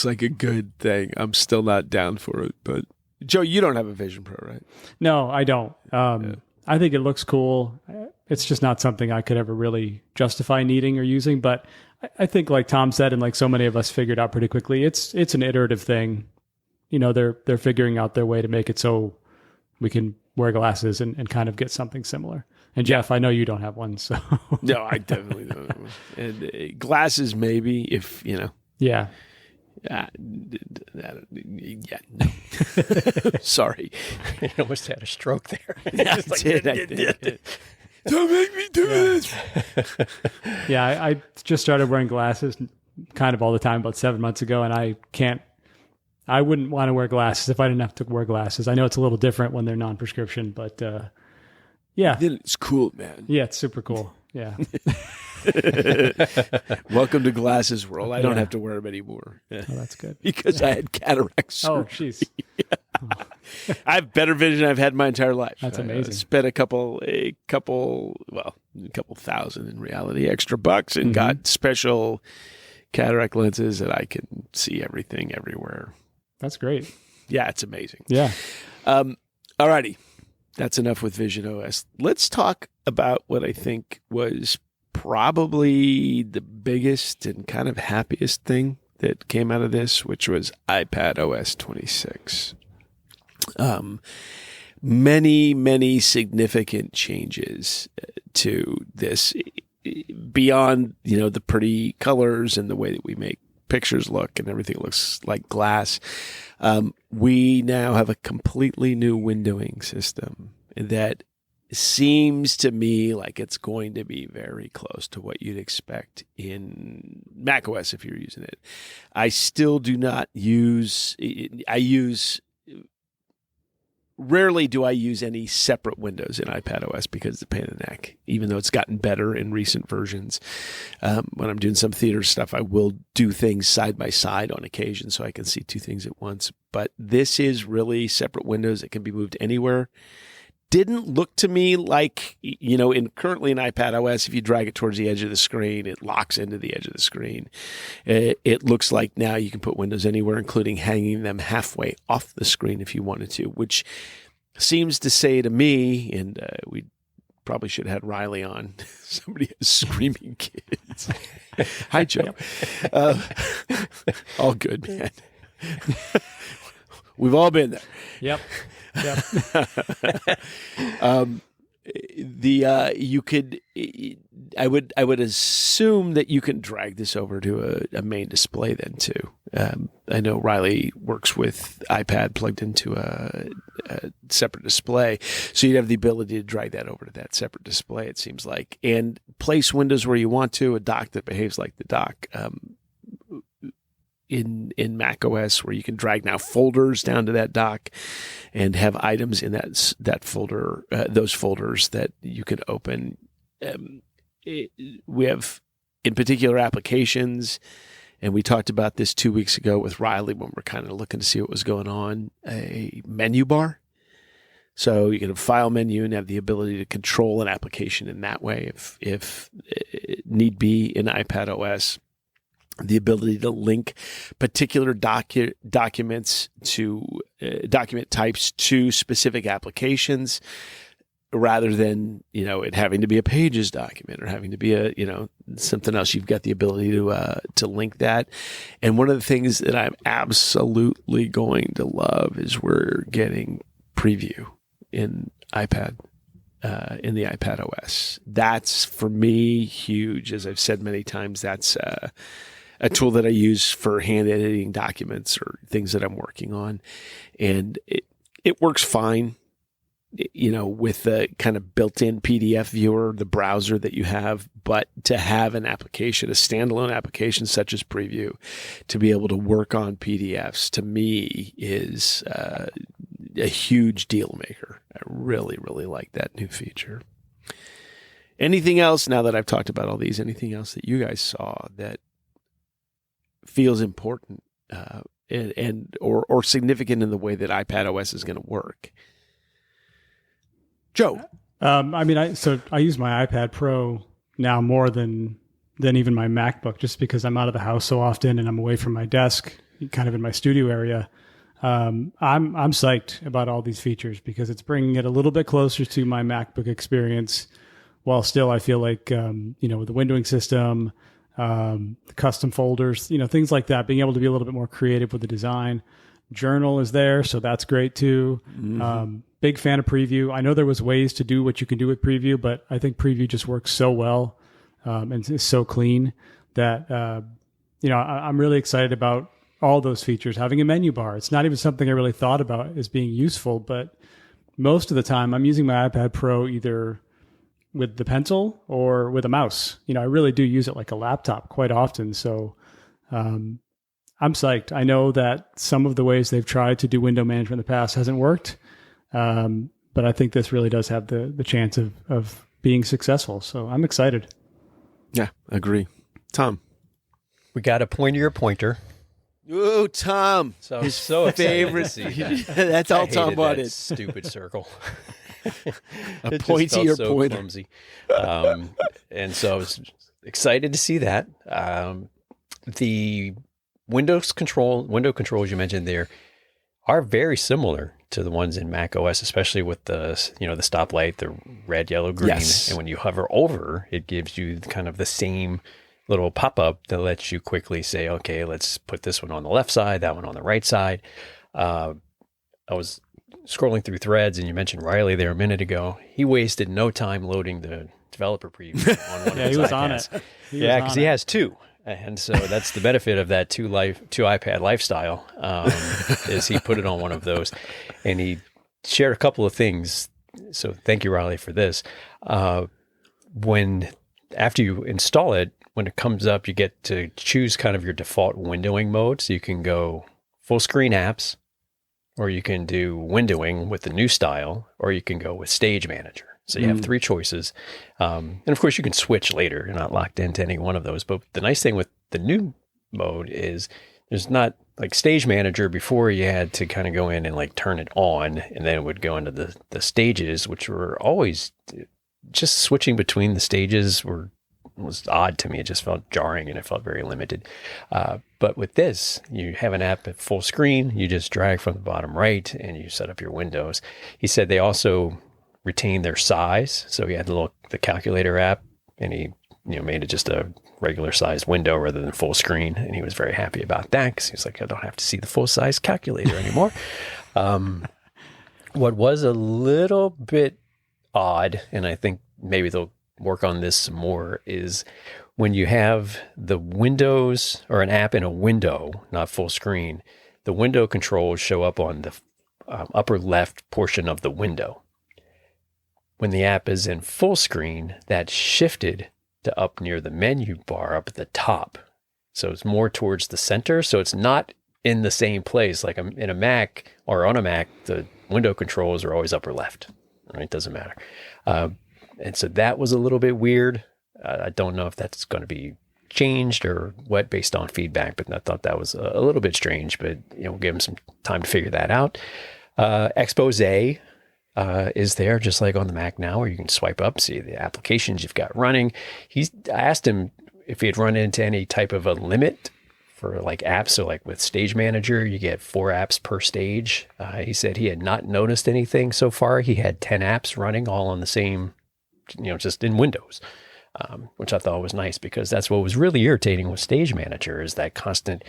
like a good thing. I'm still not down for it, but Joe, you don't have a Vision Pro, right? No, I don't. I think it looks cool. It's just not something I could ever really justify needing or using. But I think, like Tom said, and like so many of us figured out pretty quickly, it's an iterative thing. They're figuring out their way to make it so we can wear glasses and kind of get something similar. And Jeff, I know you don't have one, so no, I definitely don't have one. And glasses, maybe if Yeah. Yeah, no. Sorry. You almost had a stroke there. Yeah, I did. Don't make me do this. Yeah, I just started wearing glasses kind of all the time about 7 months ago, and I wouldn't want to wear glasses if I didn't have to wear glasses. I know it's a little different when they're non-prescription, but yeah. It's cool, man. Yeah, it's super cool. Yeah. Welcome to glasses world. I don't have to wear them anymore. Oh, that's good. Because I had cataract surgery. Oh, jeez. I have better vision I've had my entire life. That's amazing. I spent a couple thousand in reality, extra bucks, and got special cataract lenses that I can see everything everywhere. That's great. Yeah, it's amazing. Yeah. All righty. That's enough with Vision OS. Let's talk about what I think was probably the biggest and kind of happiest thing that came out of this, which was iPadOS 26. Many significant changes to this beyond, the pretty colors and the way that we make pictures look and everything looks like glass. We now have a completely new windowing system that seems to me like it's going to be very close to what you'd expect in macOS if you're using it. I still do not rarely do I use any separate windows in iPadOS because it's a pain in the neck, even though it's gotten better in recent versions. When I'm doing some theater stuff, I will do things side by side on occasion so I can see two things at once. But this is really separate windows that can be moved anywhere. Didn't look to me like, currently in iPadOS, if you drag it towards the edge of the screen, it locks into the edge of the screen. It looks like now you can put windows anywhere, including hanging them halfway off the screen if you wanted to, which seems to say to me, and we probably should have had Riley on. Somebody has screaming kids. Hi, Joe. All good, man. We've all been there. Yep. I would assume that you can drag this over to a main display then too. I know Riley works with iPad plugged into a separate display, so you'd have the ability to drag that over to that separate display, it seems like, and place windows where you want to, a dock that behaves like the dock. In macOS, where you can drag now folders down to that dock and have items in that folder, those folders that you can open. We have, in particular, applications, and we talked about this 2 weeks ago with Riley when we're kind of looking to see what was going on, a menu bar. So you can have a file menu and have the ability to control an application in that way if need be in iPadOS. The ability to link particular documents to document types to specific applications, rather than it having to be a Pages document or having to be a something else. You've got the ability to link that. And one of the things that I'm absolutely going to love is we're getting preview in iPad. In the iPadOS. That's for me huge. As I've said many times, that's a tool that I use for hand editing documents or things that I'm working on. And it works fine, with the kind of built-in PDF viewer, the browser that you have. But to have an application, a standalone application such as Preview, to be able to work on PDFs, to me is a huge deal maker. I really, really like that new feature. Anything else, now that I've talked about all these, anything else that you guys saw that feels important or significant in the way that iPadOS is going to work? Joe? I use my iPad Pro now more than even my MacBook, just because I'm out of the house so often and I'm away from my desk, kind of in my studio area. I'm psyched about all these features because it's bringing it a little bit closer to my MacBook experience, while still I feel like with the windowing system, custom folders, things like that, being able to be a little bit more creative with the design. Journal is there, so that's great too. Mm-hmm. Big fan of Preview. I know there was ways to do what you can do with Preview, but I think Preview just works so well and is so clean that I'm really excited about all those features. Having a menu bar, it's not even something I really thought about as being useful, but most of the time I'm using my iPad Pro either with the pencil or with a mouse. I really do use it like a laptop quite often. So I'm psyched. I know that some of the ways they've tried to do window management in the past hasn't worked. But I think this really does have the chance of being successful. So I'm excited. Yeah, agree. Tom? We got a pointer. Oh, Tom. So his favorite. That's all Tom wanted. Stupid circle. A pointy or pointer. Clumsy. And so I was excited to see that. The window controls you mentioned there are very similar to the ones in macOS, especially with the stoplight, the red, yellow, green. Yes. And when you hover over, it gives you kind of the same little pop-up that lets you quickly say, okay, let's put this one on the left side, that one on the right side. I was scrolling through threads, and you mentioned Riley there a minute ago. He wasted no time loading the developer preview on one of his he was iPads. on it. Because he has two. And so that's the benefit of that two iPad lifestyle, is he put it on one of those. And he shared a couple of things so thank you, Riley, for this. After you install it, when it comes up, you get to choose kind of your default windowing mode. So you can go full screen apps, or you can do windowing with the new style, or you can go with Stage Manager. So you have 3 choices. And of course, you can switch later. You're not locked into any one of those. But the nice thing with the new mode is there's not like Stage Manager. Before, you had to kind of go in and like turn it on, and then it would go into the stages, which were always just switching between the stages was odd to me. It just felt jarring and it felt very limited. But with this, you have an app at full screen. You just drag from the bottom right and you set up your windows. He said they also retain their size. So he had the calculator app, and he made it just a regular size window rather than full screen. And he was very happy about that because he was like, I don't have to see the full size calculator anymore. What was a little bit odd, and I think maybe they'll work on this some more, is when you have the windows or an app in a window, not full screen, the window controls show up on the upper left portion of the window. When the app is in full screen, that's shifted to up near the menu bar up at the top. So it's more towards the center. So it's not in the same place. Like in a Mac or on a Mac, the window controls are always upper left. Right? It doesn't matter. And so that was a little bit weird. I don't know if that's going to be changed or what based on feedback, but I thought that was a little bit strange, but we'll give them some time to figure that out. Expose is there just like on the Mac now, where you can swipe up, see the applications you've got running. I asked him if he had run into any type of a limit for like apps. So like with Stage Manager, you get 4 apps per stage. He said he had not noticed anything so far. He had 10 apps running all on the same, just in Windows, which I thought was nice, because that's what was really irritating with Stage Manager, is that constant,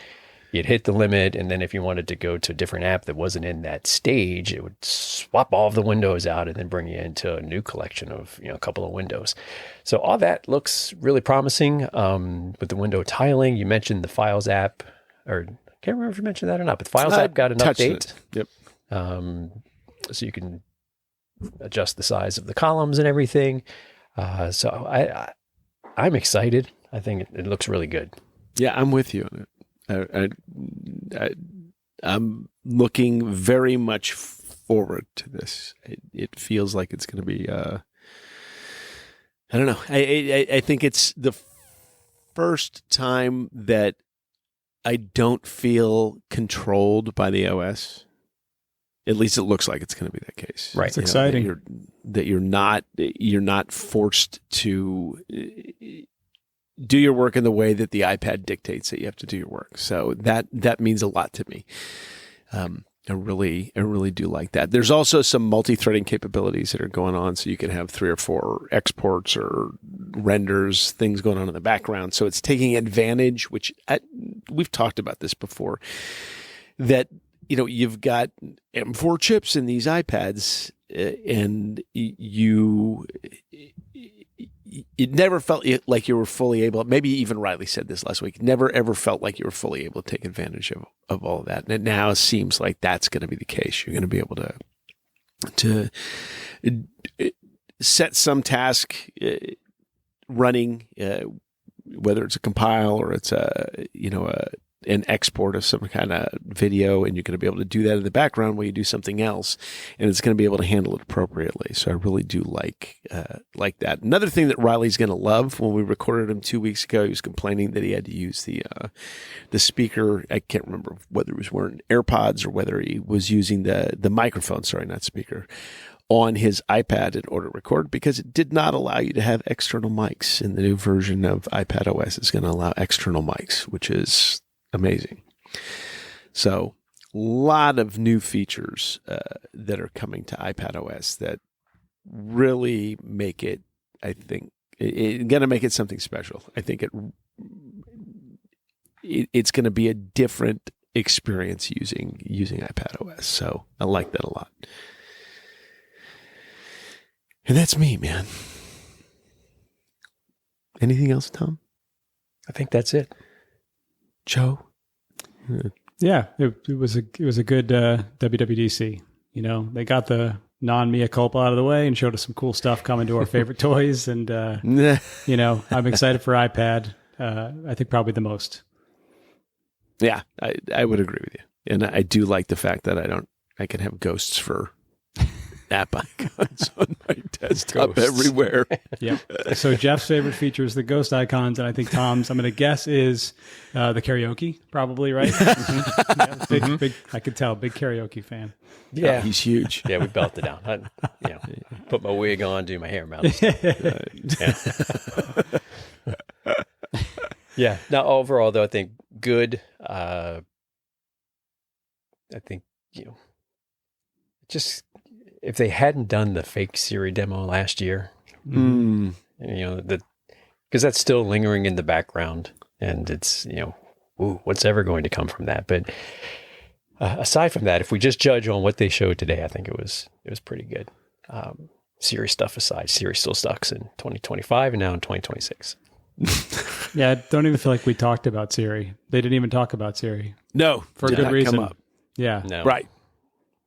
you'd hit the limit, and then if you wanted to go to a different app that wasn't in that stage, it would swap all of the windows out and then bring you into a new collection of, a couple of windows. So all that looks really promising. With the window tiling, you mentioned the Files app, or I can't remember if you mentioned that or not, but the Files app got an update. Yep. So you can adjust the size of the columns and everything. So I'm excited. I think it looks really good. Yeah, I'm with you on it. I'm looking very much forward to this. It feels like it's going to be. I don't know. I think it's the first time that I don't feel controlled by the OS. At least it looks like it's going to be that case. Right. It's exciting. That you're not forced to do your work in the way that the iPad dictates that you have to do your work. So that means a lot to me. I really do like that. There's also some multi-threading capabilities that are going on, so you can have 3 or 4 exports or renders, things going on in the background. So it's taking advantage, which we've talked about this before, that you've got M4 chips in these iPads, and it never felt like you were fully able, maybe even Riley said this last week, never ever felt like you were fully able to take advantage of all of that. And it now seems like that's going to be the case. You're going to be able to set some task running, whether it's a compile or it's an export of some kind of video, and you're going to be able to do that in the background while you do something else, and it's going to be able to handle it appropriately. So I really do like that. Another thing that Riley's going to love, when we recorded him 2 weeks ago, he was complaining that he had to use the speaker. I can't remember whether he was wearing AirPods or whether he was using the microphone, sorry, not speaker, on his iPad in order to record, because it did not allow you to have external mics. In the new version of iPadOS, it's going to allow external mics, which is amazing. So a lot of new features that are coming to iPadOS that really make it, I think, it's going to make it something special. I think it's going to be a different experience using iPadOS. So I like that a lot. And that's me, man. Anything else, Tom? I think that's it. Joe? Yeah, it was a good WWDC. They got the non-mea culpa out of the way and showed us some cool stuff coming to our favorite toys. And, I'm excited for iPad. I think probably the most. Yeah, I would agree with you. And I do like the fact that I can have ghosts for app icons on my desktop everywhere. Yeah. So Jeff's favorite feature is the ghost icons, and I think Tom's, I'm going to guess, is the karaoke, probably, right? Big, I could tell, big karaoke fan. Yeah, he's huge. Yeah, we belted down. Put my wig on, do my hair mouth. Yeah. Now, overall, though, I think good. I think, just if they hadn't done the fake Siri demo last year, because that's still lingering in the background, and it's, what's ever going to come from that? But aside from that, if we just judge on what they showed today, I think it was pretty good. Siri stuff aside, Siri still sucks in 2025 and now in 2026. Yeah, I don't even feel like we talked about Siri. They didn't even talk about Siri. No, for a good reason. Come up. Yeah. No. Right.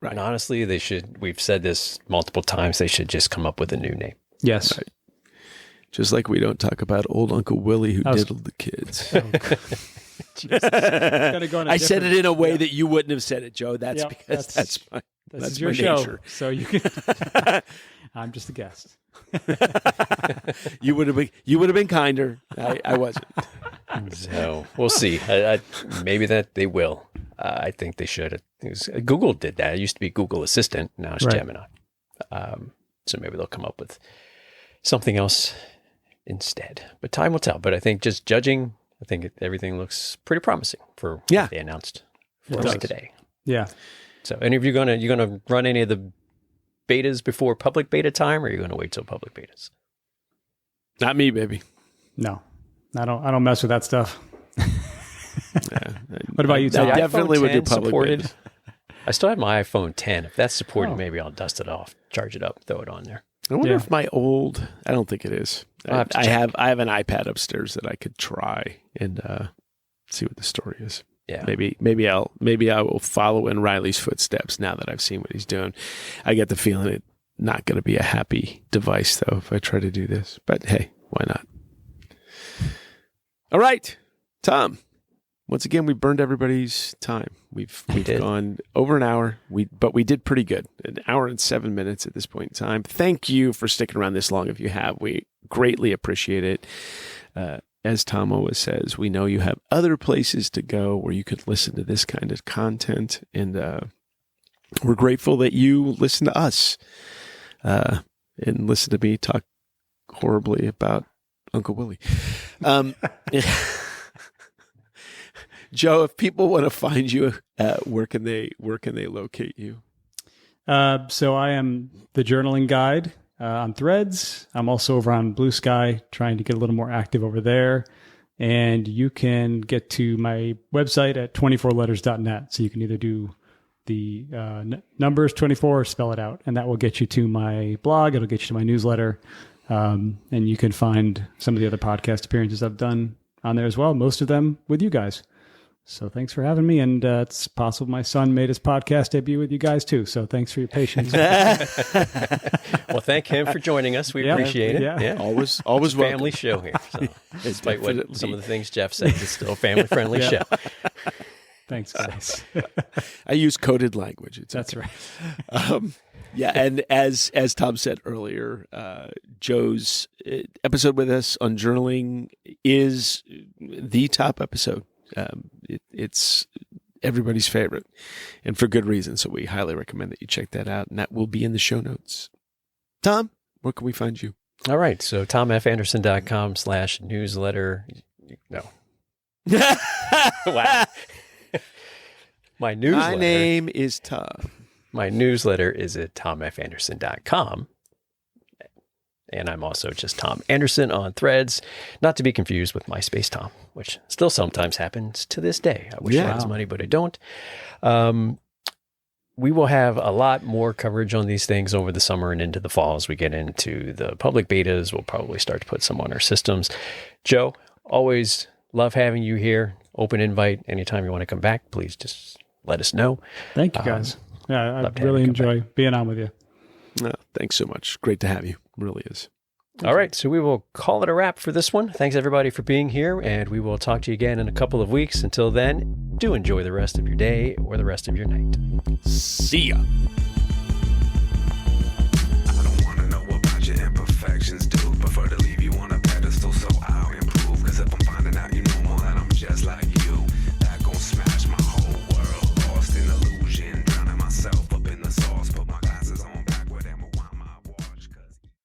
And honestly, they should, we've said this multiple times, they should just come up with a new name. Yes. Right. Just like we don't talk about old Uncle Willie who diddled the kids. I said it in a way that you wouldn't have said it, Joe. That's because that's your my show. nature. So you can. I'm just a guest. You would have been kinder. I wasn't. So we'll see. Maybe that they will. I think they should. Google did that. It used to be Google Assistant. Now it's Gemini. So maybe they'll come up with something else instead. But time will tell. But I think just judging, I think everything looks pretty promising for what they announced for us today. Yeah. So any of you gonna run any of the betas before public beta time, or are you gonna wait till public betas? Not me, baby. No, I don't mess with that stuff. What about you, Tom? I definitely would do public beta. I still have my iPhone 10. If that's supported, maybe I'll dust it off, charge it up, throw it on there. I wonder if my old. I don't think it is. I have an iPad upstairs that I could try and see what the story is. Yeah, maybe I will follow in Riley's footsteps now that I've seen what he's doing. I get the feeling it's not going to be a happy device though if I try to do this. But hey, why not? All right, Tom. Once again, we burned everybody's time. We've gone over an hour. But we did pretty good. An hour and 7 minutes at this point in time. Thank you for sticking around this long. If you have, we greatly appreciate it. As Tom always says, we know you have other places to go where you could listen to this kind of content, and we're grateful that you listen to us and listen to me talk horribly about Uncle Willie. Joe, if people want to find you, where can they locate you? So I am the journaling guide on Threads. I'm also over on Blue Sky, trying to get a little more active over there. And you can get to my website at 24letters.net. So you can either do the numbers 24 or spell it out, and that will get you to my blog. It'll get you to my newsletter. And you can find some of the other podcast appearances I've done on there as well, most of them with you guys. So thanks for having me, and it's possible my son made his podcast debut with you guys too. So thanks for your patience. Well, thank him for joining us. We appreciate it. Yeah. Always family show here. So, despite what some of the things Jeff said, it's still a family-friendly show. Thanks, guys. I use coded language. That's right. And as Tom said earlier, Joe's episode with us on journaling is the top episode. It's everybody's favorite, and for good reason. So we highly recommend that you check that out, and that will be in the show notes. Tom, where can we find you? All right. So tomfanderson.com/newsletter. No. Wow. My newsletter. My name is Tom. My newsletter is at tomfanderson.com. And I'm also just Tom Anderson on Threads, not to be confused with MySpace Tom, which still sometimes happens to this day. I wish I had some money, but I don't. We will have a lot more coverage on these things over the summer and into the fall as we get into the public betas. We'll probably start to put some on our systems. Joe, always love having you here. Open invite. Anytime you want to come back, please just let us know. Thank you, guys. I really enjoy being on with you. Thanks so much. Great to have you. Really is. All right, so we will call it a wrap for this one. Thanks, everybody, for being here, and we will talk to you again in a couple of weeks. Until then, do enjoy the rest of your day or the rest of your night. See ya. I don't want to know about your imperfections, dude. Prefer to leave you on a pedestal so I'll improve. Cause if I'm finding out you're normal and I'm just like you, that gon' smack